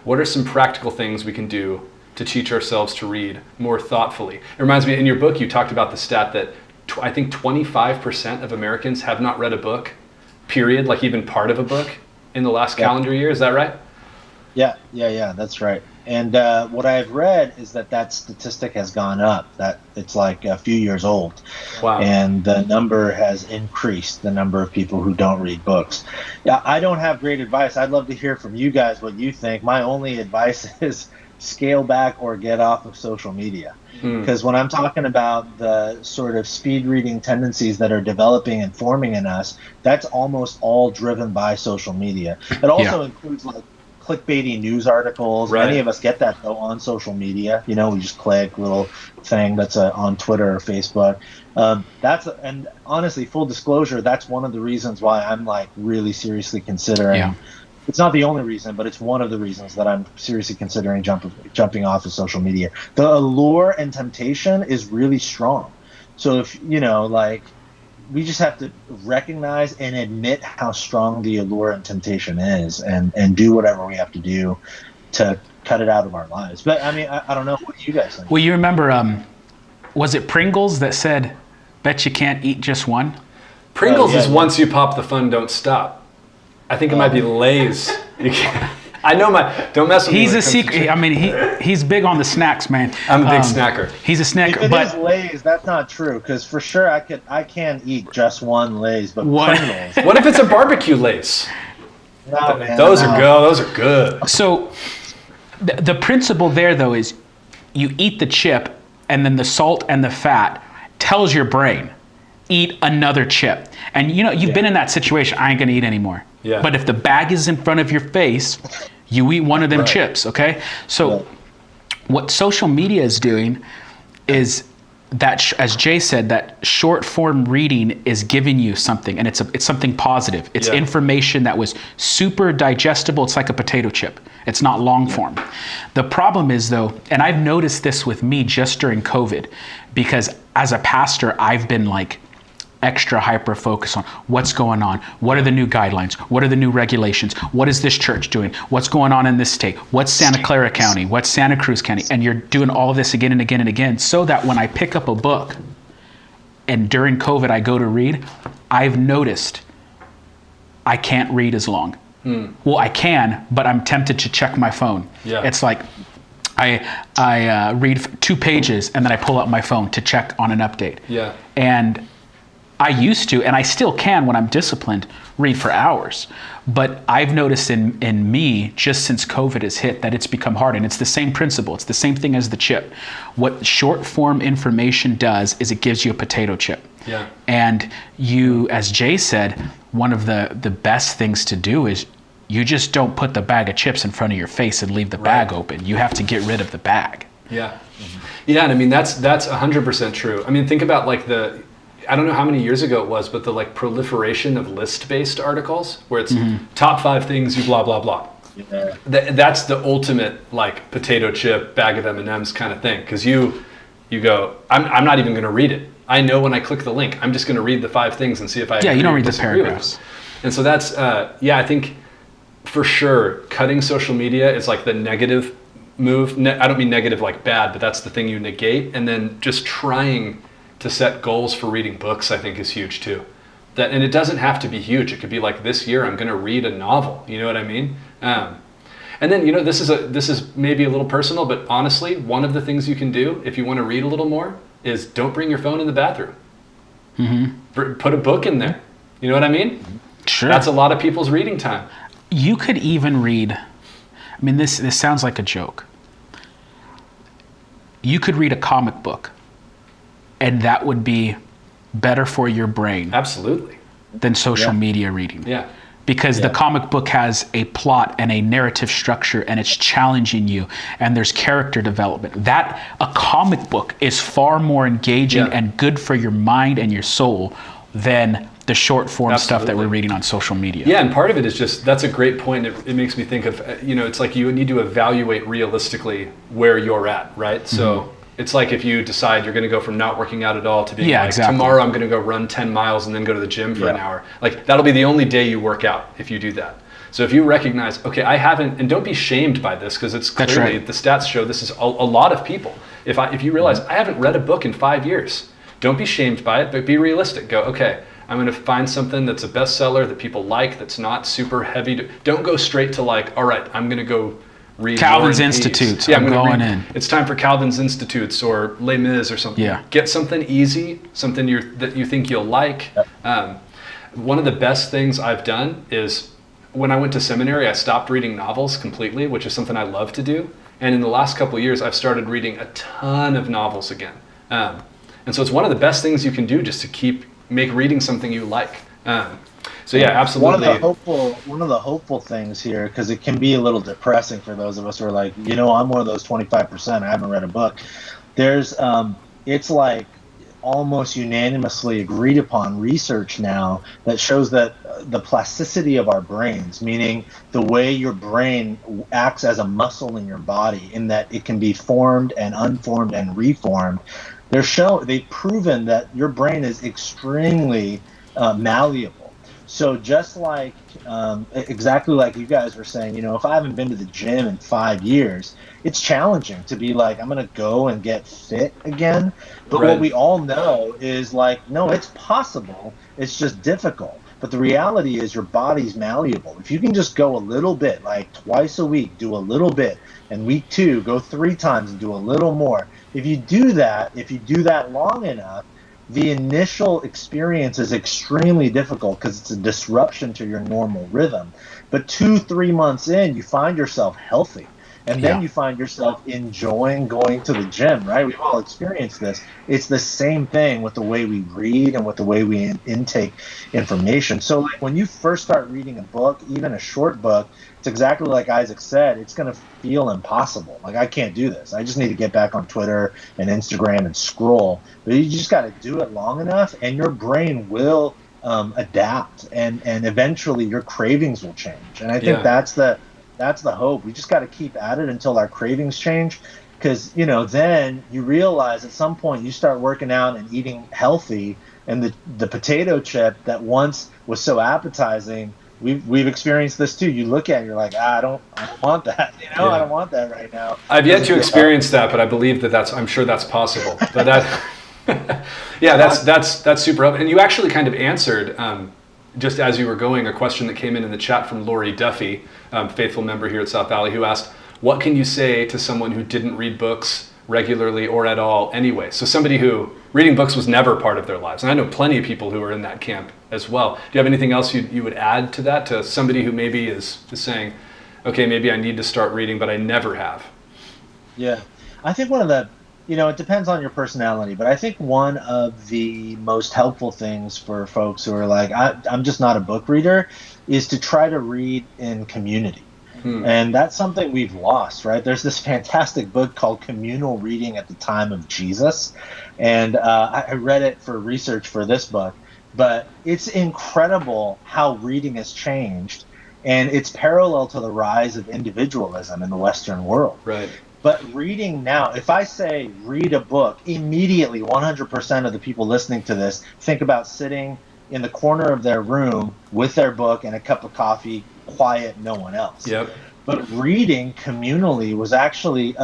What are some practical things we can do to teach ourselves to read more thoughtfully? It reminds me, in your book, you talked about the stat that I think 25% of Americans have not read a book, period, like even part of a book in the last calendar year. Is that right? Yeah, that's right. And what I've read is that statistic has gone up, that it's like a few years old. Wow. And the number has increased, the number of people who don't read books. Yeah, I don't have great advice. I'd love to hear from you guys what you think. My only advice is scale back or get off of social media. Because when I'm talking about the sort of speed reading tendencies that are developing and forming in us, that's almost all driven by social media. It also includes like clickbaity news articles. Right. Many of us get that though on social media. You know, we just click little thing that's on Twitter or Facebook. And honestly, full disclosure, that's one of the reasons why I'm like really seriously considering. Yeah. It's not the only reason, but it's one of the reasons that I'm seriously considering jumping off of social media. The allure and temptation is really strong. So if, you know, like, we just have to recognize and admit how strong the allure and temptation is, and do whatever we have to do to cut it out of our lives. But I mean, I don't know what you guys think. Well, you remember, was it Pringles that said, bet you can't eat just one? Pringles is once you pop the fun, don't stop. I think it might be Lay's. I know don't mess with me. He's a secret. I mean, he's big on the snacks, man. I'm a big snacker. He's a snacker. If it is Lay's, that's not true, because for sure I can eat just one Lay's, but Pringles. What if it's a barbecue Lay's? No, man, those are good. So the principle there, though, is you eat the chip, and then the salt and the fat tells your brain, eat another chip. And you know, you've been in that situation, I ain't gonna eat anymore. Yeah. But if the bag is in front of your face, you eat one of them chips, okay? So what social media is doing is that, as Jay said, that short form reading is giving you something, and it's something positive. It's information that was super digestible. It's like a potato chip. It's not long form. The problem is, though, and I've noticed this with me just during COVID, because as a pastor, I've been like extra hyper focus on what's going on, what are the new guidelines, what are the new regulations, what is this church doing, what's going on in this state, what's Santa Clara County, what's Santa Cruz County, and you're doing all of this again and again and again, so that when I pick up a book and during COVID I go to read, I've noticed I can't read as long. Well, I can, but I'm tempted to check my phone. It's like I read 2 pages and then I pull out my phone to check on an update. And I used to, and I still can when I'm disciplined, read for hours. But I've noticed in me, just since COVID has hit, that it's become hard. And it's the same principle. It's the same thing as the chip. What short form information does is it gives you a potato chip. And you, as Jay said, one of the best things to do is you just don't put the bag of chips in front of your face and leave the bag open. You have to get rid of the bag. And I mean, that's 100% true. I mean, think about like I don't know how many years ago it was, but the like proliferation of list-based articles where it's top 5 things you blah, blah, blah. That's the ultimate like potato chip, bag of M&Ms kind of thing. Because you go, I'm not even going to read it. I know when I click the link, I'm just going to read the 5 things and see if I you don't read the paragraphs. And so that's, I think for sure cutting social media is like the negative move. I don't mean negative like bad, but that's the thing you negate. And then just trying to set goals for reading books, I think, is huge too. And it doesn't have to be huge. It could be like, this year I'm going to read a novel. You know what I mean? And then, you know, this is maybe a little personal, but honestly, one of the things you can do if you want to read a little more is don't bring your phone in the bathroom. Put a book in there. You know what I mean? Sure. That's a lot of people's reading time. You could even read, I mean, this sounds like a joke. You could read a comic book, and that would be better for your brain. Absolutely. Than social media reading. Because Yeah. the comic book has a plot and a narrative structure, and it's challenging you, and there's character development. That a comic book is far more engaging and good for your mind and your soul than the short form stuff that we're reading on social media. Yeah, and part of it is just, that's a great point. It makes me think of, you know, it's like you need to evaluate realistically where you're at, right? So It's like if you decide you're going to go from not working out at all to being exactly. tomorrow I'm going to go run 10 miles and then go to the gym for an hour. Like that'll be the only day you work out if you do that. So if you recognize, okay, I haven't, and don't be shamed by this because it's clearly, the stats show this is a lot of people. If you realize I haven't read a book in 5 years, don't be shamed by it, but be realistic. Go, okay, I'm going to find something that's a bestseller that people like, that's not super heavy. Don't go straight to like, all right, I'm going to go read Calvin's Institutes. Yeah, I'm going in. It's time for Calvin's Institutes or Les Mis or something. Yeah. Get something easy, something that you think you'll like. One of the best things I've done is when I went to seminary, I stopped reading novels completely, which is something I love to do. And in the last couple of years, I've started reading a ton of novels again. And so it's one of the best things you can do just to make reading something you like. So yeah, absolutely. One of the hopeful things here, because it can be a little depressing for those of us who are like, I'm one of those 25%. I haven't read a book. It's like almost unanimously agreed upon research now that shows that the plasticity of our brains, meaning the way your brain acts as a muscle in your body, in that it can be formed and unformed and reformed. They've proven that your brain is extremely malleable. So just like exactly like you guys were saying, if I haven't been to the gym in 5 years, it's challenging to be like, I'm going to go and get fit again. But what we all know is like, no, it's possible. It's just difficult. But the reality is your body's malleable. If you can just go a little bit, like twice a week, do a little bit, and week 2, go 3 times and do a little more. If you do that long enough, the initial experience is extremely difficult because it's a disruption to your normal rhythm. But 2-3 months in, you find yourself healthy. And then you find yourself enjoying going to the gym, right? We've all experienced this. It's the same thing with the way we read and with the way we intake information. So like when you first start reading a book, even a short book, it's exactly like Isaac said, it's going to feel impossible. Like, I can't do this. I just need to get back on Twitter and Instagram and scroll. But you just got to do it long enough, and your brain will adapt, and eventually your cravings will change. And I think that's the hope. We just got to keep at it until our cravings change, because then you realize at some point you start working out and eating healthy, and the potato chip that once was so appetizing, we've experienced this too. You look at it, you're like, I don't want that. I don't want that right now. I've yet to experience that, but I believe I'm sure that's possible. But that's super helpful. And you actually kind of answered, just as you were going, a question that came in the chat from Lori Duffy, faithful member here at South Valley, who asked, what can you say to someone who didn't read books regularly or at all anyway? So somebody who reading books was never part of their lives. And I know plenty of people who are in that camp as well. Do you have anything else you would add to that, to somebody who maybe is saying, okay, maybe I need to start reading, but I never have? Yeah. I think one of the, it depends on your personality, but I think one of the most helpful things for folks who are like, I'm just not a book reader, is to try to read in community. And that's something we've lost, right? There's this fantastic book called Communal Reading at the Time of Jesus. And I read it for research for this book, but it's incredible how reading has changed. And it's parallel to the rise of individualism in the Western world. Right. But reading now, if I say read a book, immediately 100% of the people listening to this think about sitting in the corner of their room with their book and a cup of coffee, quiet, no one else. Yep. But reading communally was actually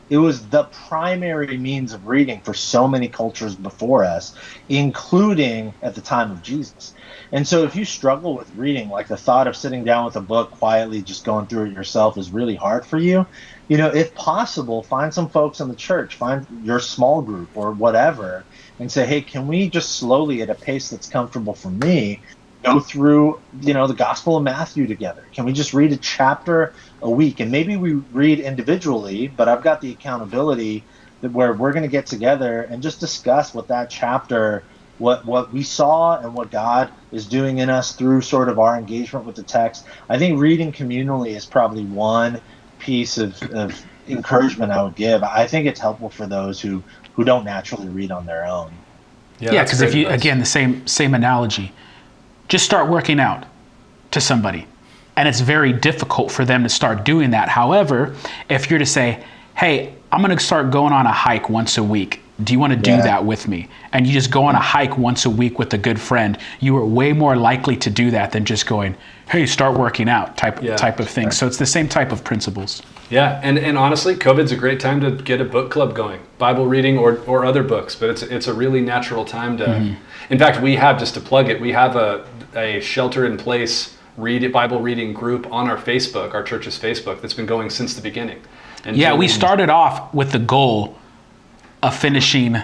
it was the primary means of reading for so many cultures before us, including at the time of Jesus. And so if you struggle with reading, like the thought of sitting down with a book quietly, just going through it yourself is really hard for you, if possible, find some folks in the church, find your small group or whatever, and say, hey, can we just slowly, at a pace that's comfortable for me, go through, the Gospel of Matthew together? Can we just read a chapter a week? And maybe we read individually, but I've got the accountability where we're going to get together and just discuss what that chapter, what we saw and what God is doing in us through sort of our engagement with the text. I think reading communally is probably one piece of encouragement I would give. I think it's helpful for those who don't naturally read on their own. Yeah, because if you, again, the same analogy, just start working out to somebody, and it's very difficult for them to start doing that. However, if you're to say, hey, I'm going to start going on a hike once a week. Do you want to do that with me? And you just go on a hike once a week with a good friend. You are way more likely to do that than just going, hey, start working out type of thing. So it's the same type of principles. Yeah, and honestly, COVID's a great time to get a book club going, Bible reading or other books. But it's a really natural time to. In fact, we have, just to plug it, we have a shelter-in-place Bible reading group on our Facebook, our church's Facebook, that's been going since the beginning. And we started off with the goal of finishing,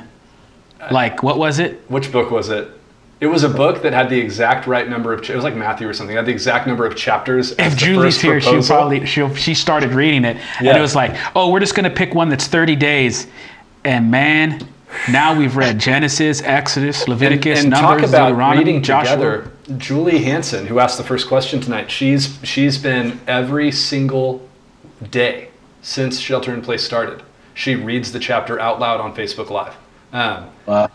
what was it? Which book was it? It was a book that had the exact right number of. It was like Matthew or something. It had the exact number of chapters. If Julie's here, she started reading it, and it was like, oh, we're just going to pick one that's 30 days, and man, now we've read Genesis, Exodus, Leviticus, and Numbers, talk about Deuteronomy, reading Joshua. together. Julie Hansen, who asked the first question tonight, she's been every single day since Shelter in Place started. She reads the chapter out loud on Facebook Live.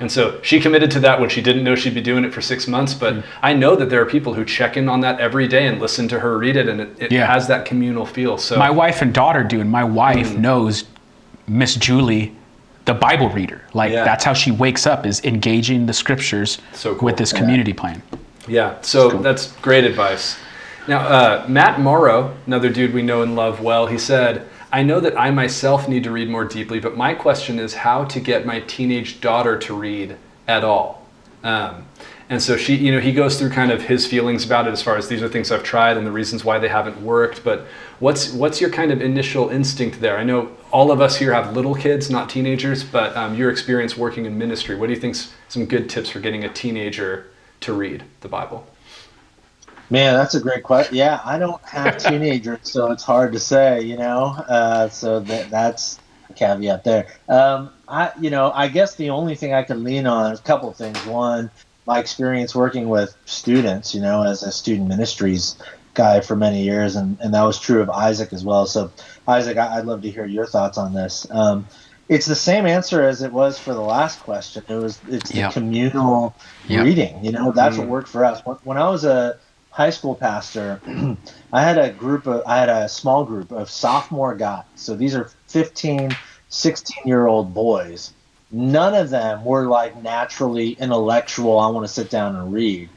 And so she committed to that when she didn't know she'd be doing it for 6 months. But I know that there are people who check in on that every day and listen to her read it, and it has that communal feel. So my wife and daughter do, and my wife knows Miss Julie, the Bible reader. That's how she wakes up, is engaging the scriptures with this community plan. Yeah, so that's great advice. Now, Matt Morrow, another dude we know and love well, he said, I know that I myself need to read more deeply, but my question is how to get my teenage daughter to read at all. And so he goes through kind of his feelings about it as far as these are things I've tried and the reasons why they haven't worked. But what's your kind of initial instinct there? I know all of us here have little kids, not teenagers, but your experience working in ministry, what do you think's some good tips for getting a teenager to read the Bible? Man, that's a great question. Yeah, I don't have teenagers, so it's hard to say, so that's a caveat there. I guess the only thing I can lean on is a couple of things. One, my experience working with students, as a student ministries guy for many years, and that was true of Isaac as well. So, Isaac, I'd love to hear your thoughts on this. It's the same answer as it was for the last question. It's the communal reading. That's what worked for us. When I was a high school pastor, I had a small group of sophomore guys. So these are 15, 16-year-old boys. None of them were naturally intellectual, I want to sit down and read.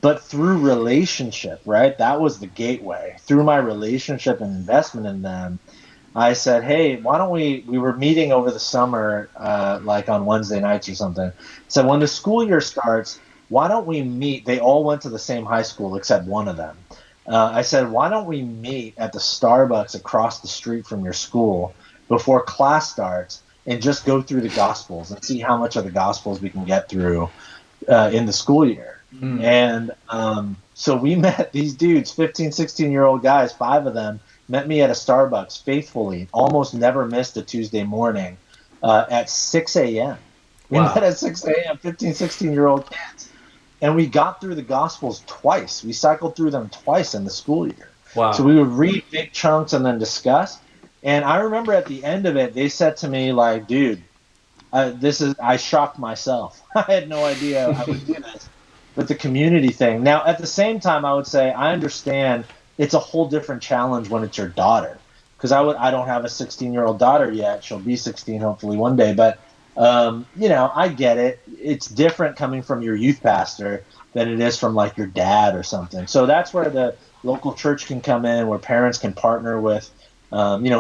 But through relationship, right? That was the gateway. Through my relationship and investment in them, I said, hey, why don't we were meeting over the summer, on Wednesday nights or something. So when the school year starts, why don't we meet? They all went to the same high school except one of them. I said, why don't we meet at the Starbucks across the street from your school before class starts and just go through the Gospels and see how much of the Gospels we can get through in the school year. And so we met these dudes, 15, 16-year-old guys, 5 of them, met me at a Starbucks faithfully, almost never missed a Tuesday morning at 6 a.m. We met at 6 a.m., 15, 16-year-old kids. And we got through the Gospels twice. We cycled through them twice in the school year. Wow. So we would read big chunks and then discuss. And I remember at the end of it, they said to me, dude, I shocked myself. I had no idea I would do this. But the community thing. Now, at the same time, I would say I understand it's a whole different challenge when it's your daughter. Because I don't have a 16-year-old daughter yet. She'll be 16 hopefully one day. But I get it. It's different coming from your youth pastor than it is from your dad or something. So that's where the local church can come in, where parents can partner with,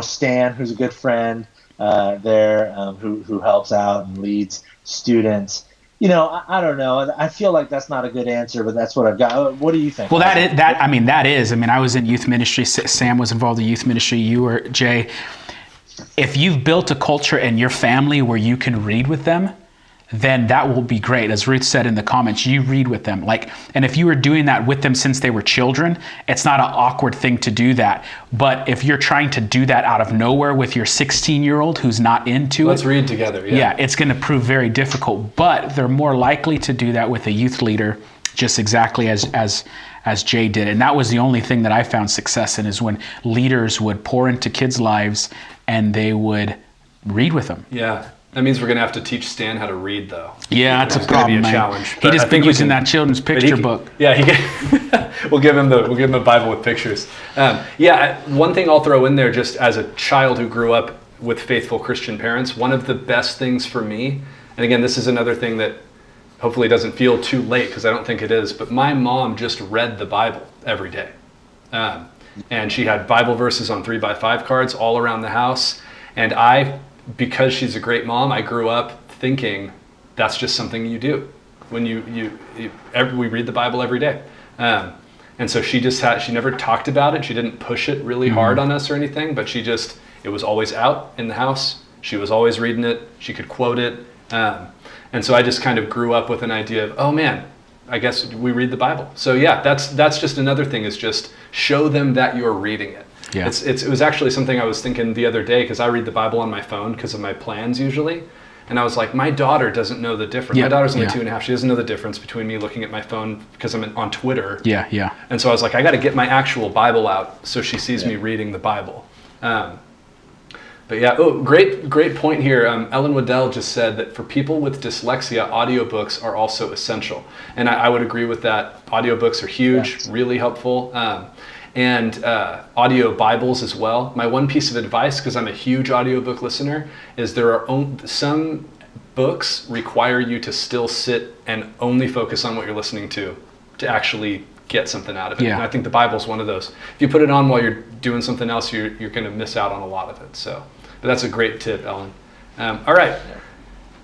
Stan, who's a good friend there, who helps out and leads students. I don't know. I feel like that's not a good answer, but that's what I've got. What do you think? Well, that is. I was in youth ministry. Sam was involved in youth ministry. You were, Jay. If you've built a culture in your family where you can read with them, then that will be great. As Ruth said in the comments, you read with them. And if you were doing that with them since they were children, it's not an awkward thing to do that. But if you're trying to do that out of nowhere with your 16-year-old who's not into Let's read together. Yeah, it's going to prove very difficult. But they're more likely to do that with a youth leader, just exactly as Jay did. And that was the only thing that I found success in, is when leaders would pour into kids' lives and they would read with them. Yeah. That means we're going to have to teach Stan how to read, though. Yeah, that's a problem. It's going to be a challenge. He just been using that children's picture book. Yeah, we'll give him the Bible with pictures. One thing I'll throw in there, just as a child who grew up with faithful Christian parents, one of the best things for me, and again, this is another thing that hopefully doesn't feel too late, because I don't think it is, but my mom just read the Bible every day. And she had Bible verses on 3x5 cards all around the house. And because she's a great mom, I grew up thinking that's just something you do. When we read the Bible every day. And so she never talked about it. She didn't push it really hard on us or anything, but it was always out in the house. She was always reading it. She could quote it. And so I just kind of grew up with an idea of, oh man, I guess we read the Bible. So yeah, that's just another thing, is just show them that you're reading it. Yeah. It was actually something I was thinking the other day, because I read the Bible on my phone because of my plans usually. And I was like, my daughter doesn't know the difference. My daughter's only 2.5. She doesn't know the difference between me looking at my phone because I'm on Twitter. Yeah. And so I was like, I got to get my actual Bible out so she sees me reading the Bible. But yeah, great point here. Ellen Waddell just said that for people with dyslexia, audiobooks are also essential. And I would agree with that. Audiobooks are huge, really helpful. And audio Bibles as well. My one piece of advice, because I'm a huge audiobook listener, is some books require you to still sit and only focus on what you're listening to actually get something out of it. Yeah. And I think the Bible's one of those. If you put it on while you're doing something else, you're going to miss out on a lot of it. But that's a great tip, Ellen. All right.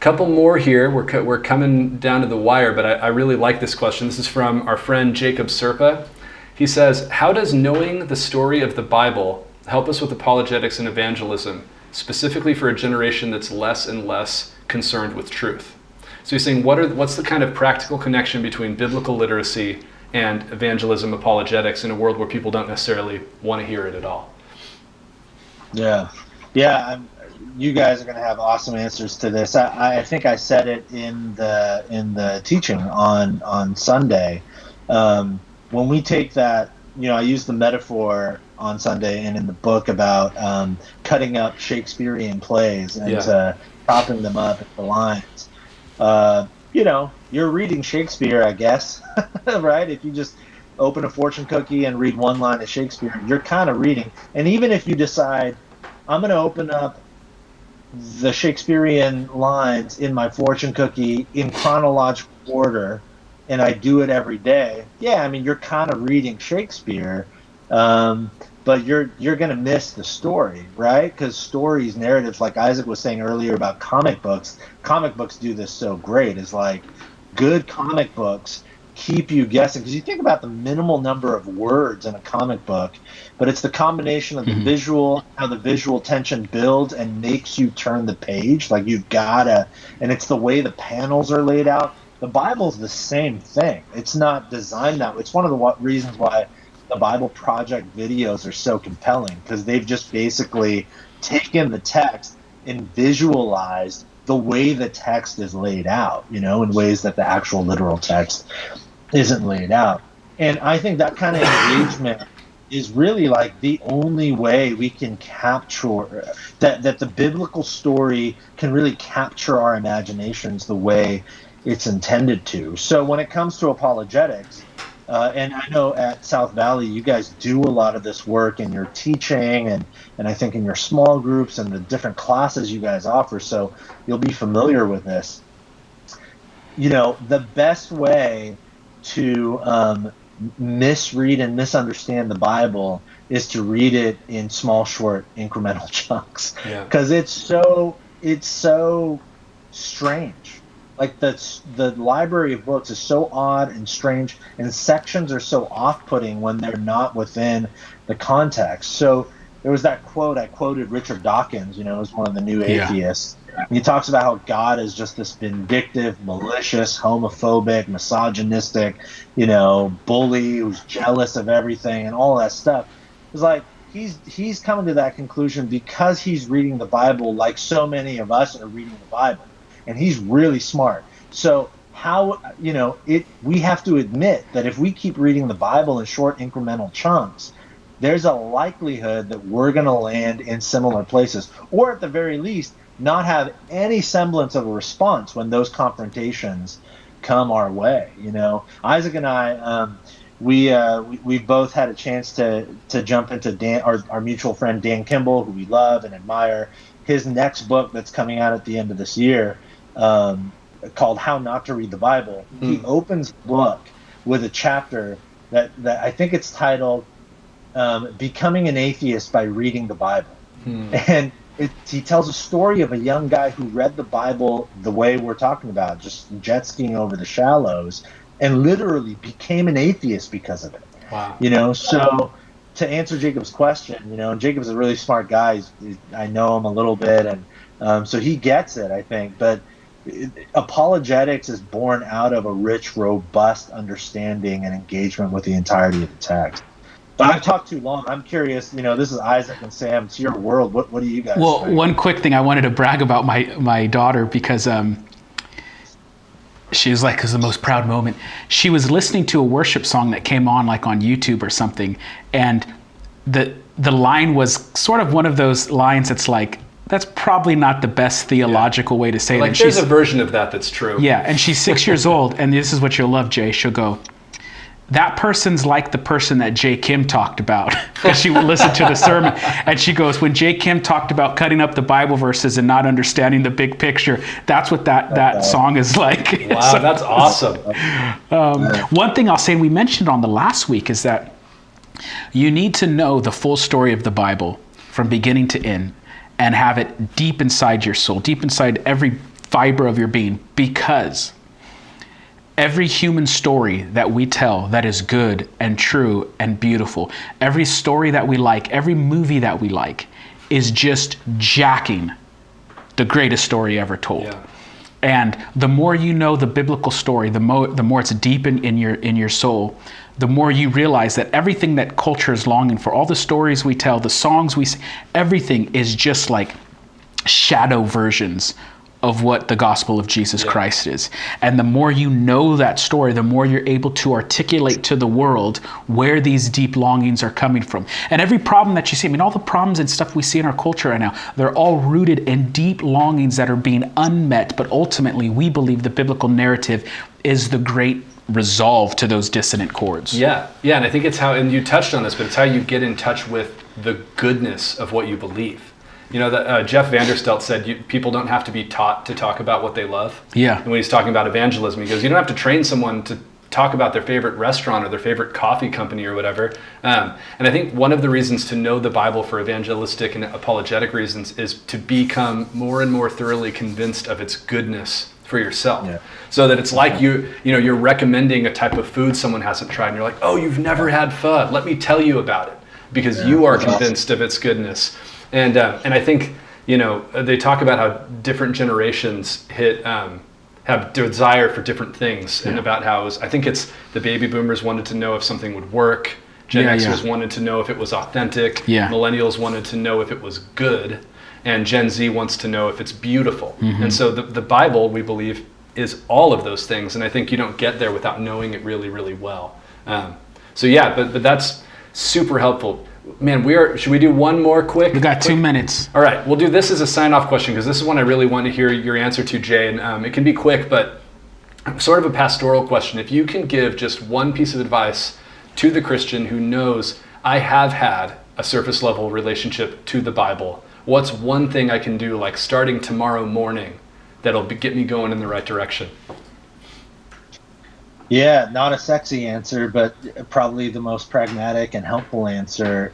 Couple more here. We're coming down to the wire, but I really like this question. This is from our friend Jacob Serpa. He says, how does knowing the story of the Bible help us with apologetics and evangelism, specifically for a generation that's less and less concerned with truth? So he's saying, what's the kind of practical connection between biblical literacy and evangelism apologetics in a world where people don't necessarily want to hear it at all? Yeah. You guys are going to have awesome answers to this. I think I said it in the teaching on Sunday. When we take that, I use the metaphor on Sunday and in the book about cutting up Shakespearean plays and chopping them up into lines. You're reading Shakespeare, I guess, right? If you just open a fortune cookie and read one line of Shakespeare, you're kind of reading. And even if you decide, I'm going to open up the Shakespearean lines in my fortune cookie in chronological order, and I do it every day, you're kind of reading Shakespeare, but you're going to miss the story, right? Because stories, narratives, like Isaac was saying earlier about comic books do this so great, is like good comic books keep you guessing, because you think about the minimal number of words in a comic book, but it's the combination of the visual, how the visual tension builds and makes you turn the page, like you've gotta, and it's the way the panels are laid out. The Bible's the same thing. It's not designed that way. It's one of the reasons why the Bible Project videos are so compelling, because they've just basically taken the text and visualized the way the text is laid out, in ways that the actual literal text isn't laid out. And I think that kind of engagement is really like the only way we can capture that the biblical story can really capture our imaginations the way it's intended to. So when it comes to apologetics, and I know at South Valley you guys do a lot of this work in your teaching and I think in your small groups and the different classes you guys offer, so you'll be familiar with this. The best way to misread and misunderstand the Bible is to read it in small, short, incremental chunks, because it's so strange. Like the library of books is so odd and strange, and sections are so off-putting when they're not within the context. So there was that quote, I quoted Richard Dawkins, who's one of the new atheists. He talks about how God is just this vindictive, malicious, homophobic, misogynistic, bully who's jealous of everything and all that stuff. It's like he's coming to that conclusion because he's reading the Bible like so many of us are reading the Bible. And he's really smart. So we have to admit that if we keep reading the Bible in short incremental chunks, there's a likelihood that we're going to land in similar places, or at the very least, not have any semblance of a response when those confrontations come our way. Isaac and I, we both had a chance to jump into our mutual friend Dan Kimball, who we love and admire, his next book that's coming out at the end of this year, called How Not to Read the Bible. He opens the book with a chapter that I think it's titled Becoming an Atheist by Reading the Bible. And he tells a story of a young guy who read the Bible the way we're talking about, just jet skiing over the shallows, and literally became an atheist because of it. Wow. So to answer Jacob's question, Jacob's a really smart guy. I know him a little bit, and so he gets it, I think. But apologetics is born out of a rich, robust understanding and engagement with the entirety of the text. But I've talked too long. I'm curious. This is Isaac and Sam. It's your world. What do you guys think? One quick thing I wanted to brag about my daughter, because she was like, it was the most proud moment. She was listening to a worship song that came on like on YouTube or something, and the line was sort of one of those lines that's like, that's probably not the best theological way to say it. Like, there's a version of that's true. Yeah, and she's 6 years old, and this is what you'll love, Jay. She'll go, that person's like the person that Jay Kim talked about. Because she would listen to the sermon, and she goes, when Jay Kim talked about cutting up the Bible verses and not understanding the big picture, that's what that song is like. Wow, so, that's awesome. One thing I'll say, and we mentioned on the last week, is that you need to know the full story of the Bible from beginning to end, and have it deep inside your soul, deep inside every fiber of your being, because every human story that we tell that is good and true and beautiful, every story that we like, every movie that we like, is just jacking the greatest story ever told. Yeah. And the more you know the biblical story, the more it's deep in your soul, the more you realize that everything that culture is longing for, all the stories we tell, the songs we sing, everything is just like shadow versions of what the gospel of Jesus Christ is. And the more you know that story, the more you're able to articulate to the world where these deep longings are coming from. And every problem that you see, all the problems and stuff we see in our culture right now, they're all rooted in deep longings that are being unmet. But ultimately, we believe the biblical narrative is the great resolve to those dissonant chords. Yeah, and I think it's how, and you touched on this, but it's how you get in touch with the goodness of what you believe. Jeff Vanderstelt said people don't have to be taught to talk about what they love. Yeah. And when he's talking about evangelism, he goes, you don't have to train someone to talk about their favorite restaurant or their favorite coffee company or whatever. And I think one of the reasons to know the Bible for evangelistic and apologetic reasons is to become more and more thoroughly convinced of its goodness for yourself. Yeah. So that it's like you're recommending a type of food someone hasn't tried, and you're like, oh, you've never had pho. Let me tell you about it, because you are convinced of its goodness. And I think they talk about how different generations have desire for different things, and about how I think it's the baby boomers wanted to know if something would work, Gen Xers wanted to know if it was authentic, millennials wanted to know if it was good, and Gen Z wants to know if it's beautiful. Mm-hmm. And so the Bible, we believe, is all of those things, and I think you don't get there without knowing it really, really well. But that's super helpful. Man, should we do one more quick? We got 2 minutes. All right, we'll do this as a sign-off question, because this is one I really want to hear your answer to, Jay, and it can be quick, but sort of a pastoral question. If you can give just one piece of advice to the Christian who knows, I have had a surface-level relationship to the Bible, what's one thing I can do, like starting tomorrow morning, that'll get me going in the right direction? Yeah, not a sexy answer, but probably the most pragmatic and helpful answer.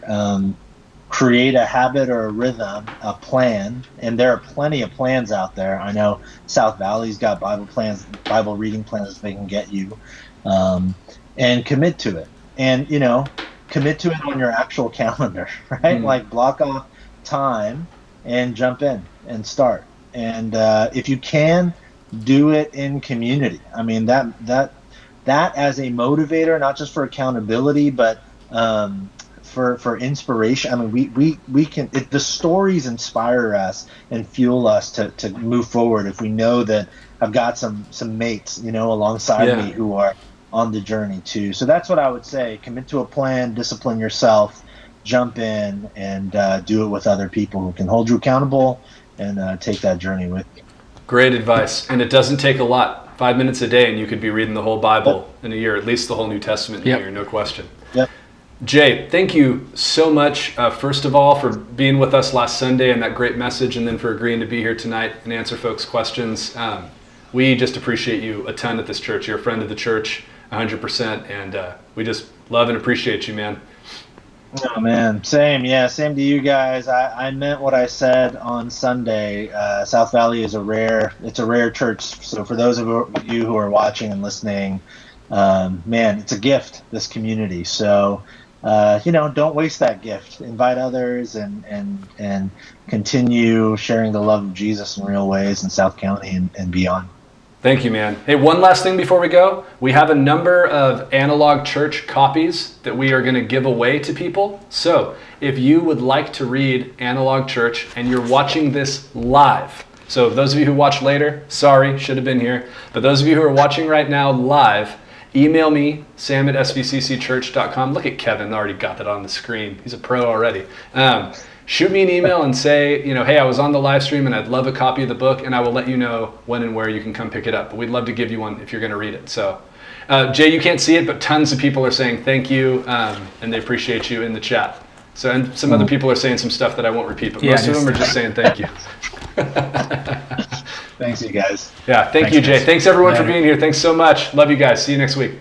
Create a habit or a rhythm, a plan, and there are plenty of plans out there. I know South Valley's got Bible reading plans they can get you, and commit to it. And commit to it on your actual calendar, right? Like block off time and jump in and start. And if you can, do it in community. That as a motivator, not just for accountability, but for inspiration. We can. The stories inspire us and fuel us to move forward. If we know that I've got some mates, alongside me who are on the journey too. So that's what I would say. Commit to a plan, discipline yourself, jump in, and do it with other people who can hold you accountable and take that journey with you. Great advice, and it doesn't take a lot. 5 minutes a day, and you could be reading the whole Bible in a year, at least the whole New Testament in a year, no question. Yep. Jay, thank you so much, first of all, for being with us last Sunday and that great message, and then for agreeing to be here tonight and answer folks' questions. We just appreciate you a ton at this church. You're a friend of the church, 100%, and we just love and appreciate you, man. Oh man, same to you guys. I meant what I said on Sunday. South Valley is a rare church. So for those of you who are watching and listening, man, it's a gift, this community. So don't waste that gift. Invite others and continue sharing the love of Jesus in real ways in South County and beyond. Thank you, man. Hey, one last thing before we go. We have a number of Analog Church copies that we are going to give away to people. So if you would like to read Analog Church and you're watching this live, so those of you who watch later, sorry, should have been here. But those of you who are watching right now live, email me, sam@svccchurch.com. Look at Kevin, already got that on the screen. He's a pro already. Shoot me an email and say, hey, I was on the live stream and I'd love a copy of the book, and I will let you know when and where you can come pick it up. But we'd love to give you one if you're going to read it. So, Jay, you can't see it, but tons of people are saying thank you, and they appreciate you in the chat. So, and some other people are saying some stuff that I won't repeat, but most of them are just saying thank you. Thanks, you guys. Yeah, thanks you, Jay. Guys. Thanks, everyone, for being here. Thanks so much. Love you guys. See you next week.